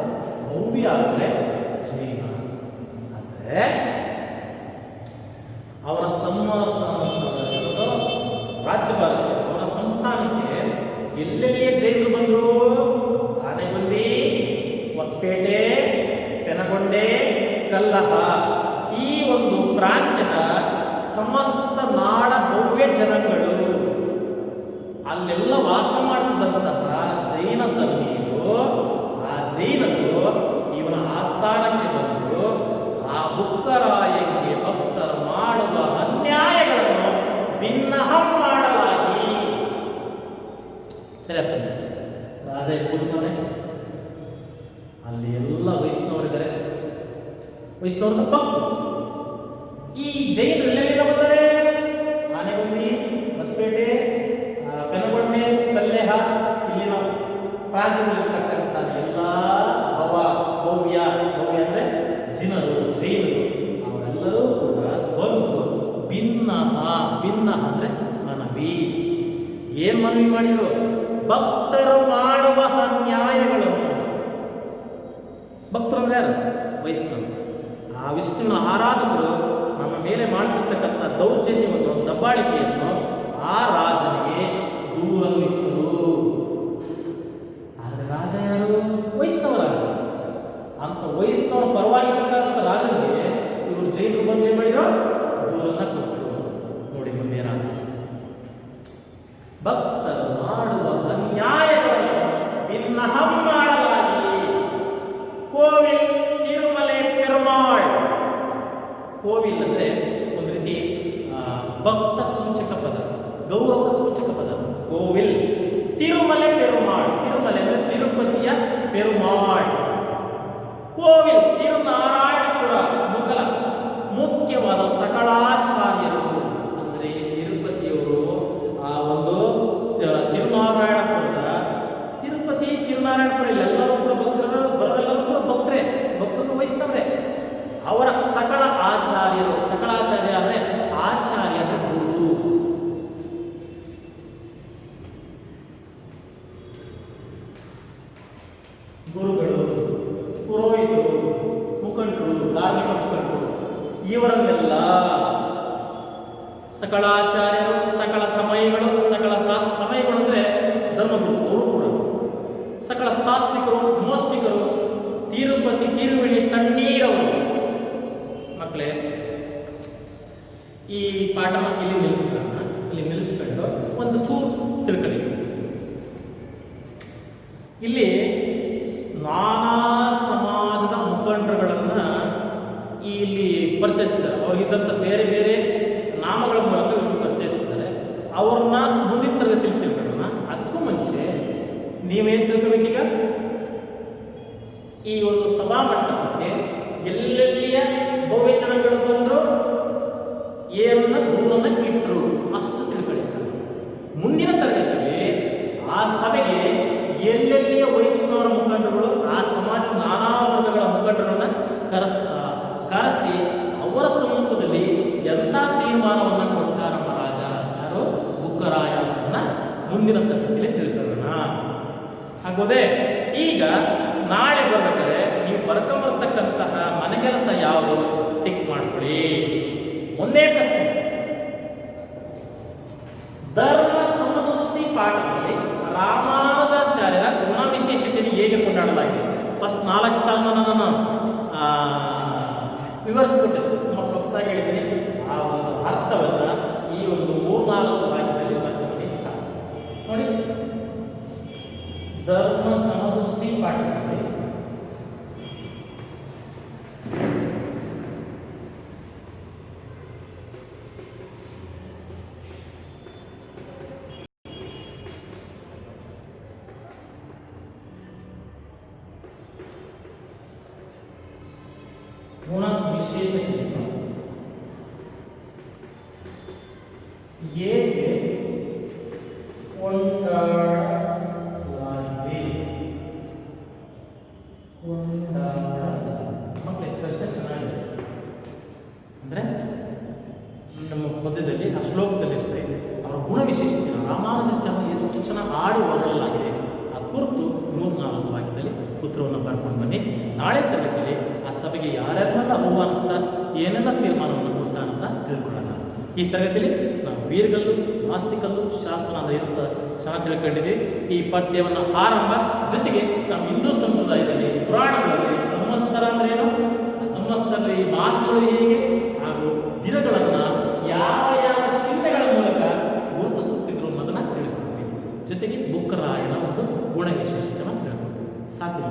ಭವ್ಯ ಅಂದ್ರೆ ಜೈನ ಅಂದ್ರೆ ಅವರ ರಾಜ್ಯಭಾರ, ಅವರ ಸಂಸ್ಥಾನಕ್ಕೆ ಎಲ್ಲೆಲ್ಲಿಯೇ ಜೈನರು ಬಂದರು. ಆನೆಗೊಂದಿ, ಹೊಸಪೇಟೆ, ಪೆನಗೊಂಡೆ, ಕಲ್ಲಹ, ಈ ಒಂದು ಪ್ರಾಂತ್ಯದ ಸಮಸ್ತ ನಾಡ ಭವ್ಯ ಜನಗಳು ಅಲ್ಲೆಲ್ಲ ವಾಸ ಮಾಡ್ತಿದ್ದಂತಹ ಜೈನ ಧರ್ಮೀಯರು, ಆ ಜೈನರು ಇವನ ಆಸ್ಥಾನಕ್ಕೆ ಬಂದು ಆ ಬುಕ್ಕರಾಯಂಗೆ ಭಕ್ತರು ಮಾಡುವ ಅನ್ಯಾಯಗಳನ್ನು ಭಿನ್ನಹಂ ಮಾಡಲಾಗಿ. ಸರಿ ಆಗ್ತದೆ. ರಾಜ ಕೂತಾನೆ, ಅಲ್ಲಿ ಎಲ್ಲ ವೈಷ್ಣವರಿದ್ದಾರೆ, ವೈಷ್ಣವರ ಭಕ್ತರು. ಈ ಜೈನರು ಎಲ್ಲೆಲ್ಲಿಂದ ಬರ್ತಾರೆ? ಆನೆಗೊಂದಿ, ಹೊಸಪೇಟೆ, ಪೆನಗೊಂಡೆ, ಕಲ್ಲೆಹ, ಇಲ್ಲಿನ ಪ್ರಾಂತ್ಯದಲ್ಲಿರ್ತಕ್ಕಂಥ ಎಲ್ಲ ಭವ್ಯ ಅಂದ್ರೆ ಜೈನರು ಅವರೆಲ್ಲರೂ ಕೂಡ ಬಂದು ಭಿನ್ನ ಅಂದ್ರೆ ಮನವಿ. ಏನ್ ಮನವಿ ಮಾಡಿದ್ರು? ಭಕ್ತರು ಮಾಡುವ ಅನ್ಯಾಯಗಳನ್ನು. ಭಕ್ತರು ಅಂದ್ರೆ ಯಾರು? ವೈಷ್ಣವರು. ಆ ವಿಷ್ಣುವಿನ ಆರಾಧಕರು ನಮ್ಮ ಮೇಲೆ ಮಾಡ್ತಿರ್ತಕ್ಕಂಥ ದೌರ್ಜನ್ಯವನ್ನು, ದಬ್ಬಾಳಿಕೆಯನ್ನು ಆ ರಾಜನಿಗೆ ದೂರಲ್ಲಿಟ್ಟರು. ಆದರೆ ರಾಜ ಯಾರು? ವೈಷ್ಣವ ರಾಜ. ಅಂತ ವೈಷ್ಣವ ಪರವಾಗಿ ಬೇಕಾದಂಥ ರಾಜನಿಗೆ ಇವರು ಜೈನರು ಬಂದು ಏನ್ ಮಾಡಿರೋ? ದೂರನ್ನ ಕೊಟ್ಟರು. ನೋಡಿ ಮುಂದೆ ಏನಾಗ್ತದೆ. ಭಕ್ತರು ಮಾಡುವ ಅನ್ಯಾಯಗಳನ್ನು ಭಿನ್ನಹಂ ಮಾಡಲಾಗಿ. ಕೋವಿಲ್ ತಿರುಮಲೆ ಪೆರುಮಾಳ್. ಕೋವಿಲ್ ಅಂದ್ರೆ ಒಂದು ರೀತಿ ಭಕ್ತ ಸೂಚಕ ಪದ, ಗೌರವ ಸೂಚಕ ಪದ. ಕೋವಿಲ್. ತಿರುಮಲೆ ಪೆರುಮಾಳ್. ತಿರುಮಲೆ ಅಂದ್ರೆ ತಿರುಪತಿಯ ಪೆರುಮಾಳ್. ಕೋವಿಲ್ ತಿರುನಾರಾಯಣಪುರ ಮುಗಲ ಮುಖ್ಯವಾದ ಸಕಲಾಚಾರ್ಯರು ಅಂದರೆ ತಿರುಪತಿಯವರು. ಆ ಒಂದು ತಿರುನಾರಾಯಣಪುರದ ತಿರುನಾರಾಯಣಪುರ ಇಲ್ಲೆಲ್ಲರೂ ಕೂಡ ಭಕ್ತರು, ಬರೋರೆಲ್ಲರೂ ಕೂಡ ಭಕ್ತರು ವಹಿಸ್ತವ್ರೆ. ಅವರ ಸಕಲ ಆಚಾರ್ಯರು. ಸಕಲಾಚಾರ್ಯ ಅಂದ್ರೆ ಆಚಾರ್ಯ ಅಂದ್ರೆ ಗುರು. ಗುರುಗಳು, ಪುರೋಹಿತರು, ಮುಖಂಡರು, ಧಾರ್ಮಿಕ ಮುಖಂಡರು, ಇವರನ್ನೆಲ್ಲ ಸಕಲಾಚಾರ್ಯರು, ಸಕಲ ಸಮಯಗಳು. ಸಕಲ ಸಮಯಗಳು ಅಂದ್ರೆ ಧರ್ಮಗುರು, ಅವರು ಕೂಡ ಸಕಲ ಸಾತ್ವಿಕರು, ಮೋಸ್ತಿಕರು, ತಿರುಪತಿ ತಿರುವಿಳಿ ತಣ್ಣೀರವರು. ಮಕ್ಕಳೇ, ಈ ಪಾಠನ ಇಲ್ಲಿ ನಿಲ್ಲಿಸ್ಕೊಂಡು ಒಂದು ಚೂರು ತಿಳ್ಕೊಳ್ಳಿ. ಇಲ್ಲಿ ನಾನಾ ಸಮಾಜದ ಮುಖಂಡರುಗಳನ್ನ ಇಲ್ಲಿ ಪರಿಚಯಿಸಿದ್ದಾರೆ. ಅವ್ರಿಗಿದ್ದಂಥ ಬೇರೆ ಬೇರೆ ನಾಮಗಳ ಮೂಲಕ ಇವರು ಪರಿಚಯಿಸಿದ್ದಾರೆ. ನೀವೇನು ತಿಳ್ಕೊಬೇಕೀಗ? ಈ ಒಂದು ಸಭಾ ಮಂಟಪಕ್ಕೆ ಎಲ್ಲೆಲ್ಲಿಯ ಬಹುವಚನಗಳು ಬಂದ್ರು ಏನನ್ನ ದೂರನ್ನ ಇಟ್ರು ಅಷ್ಟು ತಿಳ್ಕೊಳ್ಳಿ ಸರ್. ಮುಂದಿನ ತರಗತಿಯಲ್ಲಿ ಆ ಸಭೆಗೆ ಎಲ್ಲೆಲ್ಲಿಯ ವಯಸ್ಸಿನವರ ಮುಖಂಡರುಗಳು ಆ ಸಮಾಜದ ನಾನಾ ವರ್ಗಗಳ ಮುಖಂಡರನ್ನ ಕರೆಸಿ ಅವರ ಸಮ್ಮುಖದಲ್ಲಿ ಎಂಥ ತೀರ್ಮಾನವನ್ನು ಕೊಟ್ಟ ನಮ್ಮ ರಾಜ ಯಾರು ಬುಕ್ಕರಾಯ ಅನ್ನೋದನ್ನ ಮುಂದಿನ ತರಗತಿಯಲ್ಲಿ ತಿಳ್ಕೊಳ್ಳೋಣ. ಆಗೋದೇ ಈಗ ನಾಳೆ ಬರ್ಬೇಕಾದ್ರೆ ನೀವು ಬರ್ಕೊಂಬರ್ತಕ್ಕಂತಹ ಮನೆ ಕೆಲಸ ಯಾವುದು ಟಿಕ್ ಮಾಡ್ಕೊಳ್ಳಿ. ಒಂದೇ ಪ್ರಶ್ನೆ, ಧರ್ಮ ಸಮದೃಷ್ಟಿ ಪಾಠದಲ್ಲಿ ರಾಮಾನುಜಾಚಾರ್ಯರ ಗುಣ ವಿಶೇಷತೆಯನ್ನು ಹೇಗೆ ಕೊಂಡಾಡಲಾಗಿದೆ? ಫಸ್ಟ್ 4 ಸಾಲನ್ನ ನಾನು ವಿವರಿಸ್ಬಿಟ್ಟೆ, ತುಂಬ ಸೊಗಸಾಗಿ ಹೇಳಿದ್ದೀನಿ. ಆ ಒಂದು ಅರ್ಥವನ್ನು ಈ ಒಂದು 3-4 ವಾಕ್ಯದಲ್ಲಿ ಬರ್ಕೊಂಬನ್ನಿ ಸಾಕು. ನೋಡಿ, ಧರ್ಮ ಸಮದೃಷ್ಟಿ ಪಾಠದಲ್ಲಿ ಗುಣ ವಿಶೇಷತೆ ಹೇಗೆ ಕೊಂಡಾಡಲಾಗಿದೆ? ಮಕ್ಕಳೇ ಪ್ರಶ್ನೆ ಚೆನ್ನಾಗಿದೆ. ಅಂದರೆ ನಮ್ಮ ಪದ್ಯದಲ್ಲಿ ಆ ಶ್ಲೋಕದಲ್ಲಿ ಇರ್ತದೆ ಅವರ ಗುಣ ವಿಶೇಷತೆ ರಾಮಾನುಜಾಚಾರ್ಯ ಎಷ್ಟು ಚೆನ್ನಾಗಿ ಆಡಿ ಹೊರಲಾಗಿದೆ ಅದು ಕುರಿತು 3-4 ವಾಕ್ಯದಲ್ಲಿ ಉತ್ತರವನ್ನು ಬರ್ಕೊಂಡು ಬನ್ನಿ. ನಾಳೆ ತರಗತಿಯಲ್ಲಿ ಆ ಸಭೆಗೆ ಯಾರ್ಯಾರನ್ನೆಲ್ಲ ಆಹ್ವಾನಿಸ್ತಾ ಏನೆಲ್ಲ ತೀರ್ಮಾನವನ್ನು ಕೊಟ್ಟ ಅಂತ ತಿಳ್ಕೊಳ್ಳೋಣ. ಈ ತರಗತಿಯಲ್ಲಿ ನಾವು ವೀರಗಲ್ಲು, ಆಸ್ತಿಕಲ್ಲು, ಶಾಸನ ಅಂದರೆ ಇರುತ್ತ ಚೆನ್ನಾಗಿ ತಿಳ್ಕೊಂಡಿದ್ದೀವಿ. ಈ ಪದ್ಯವನ್ನು ಆರಂಭ ಜೊತೆಗೆ ನಮ್ಮ ಹಿಂದೂ ಸಂಪ್ರದಾಯದಲ್ಲಿ ಪುರಾಣಗಳಲ್ಲಿ ಸಂವತ್ಸರ ಅಂದ್ರೆ ಏನು, ಸಂವತ್ಸರದಲ್ಲಿ ಮಾಸಗಳು ಹೇಗೆ ಹಾಗೂ ದಿನಗಳನ್ನು ಯಾವ ಯಾವ ಚಿಹ್ನೆಗಳ ಮೂಲಕ ಗುರುತಿಸುತ್ತಿದ್ರು ಅನ್ನೋದನ್ನು ತಿಳ್ಕೊಂಡ್ವಿ. ಜೊತೆಗೆ ಬುಕ್ಕರಾಯನ ಒಂದು ಗುಣ ವಿಶೇಷತೆಯನ್ನು ತಿಳ್ಕೊಂಡ್ವಿ. ಸಾಕು.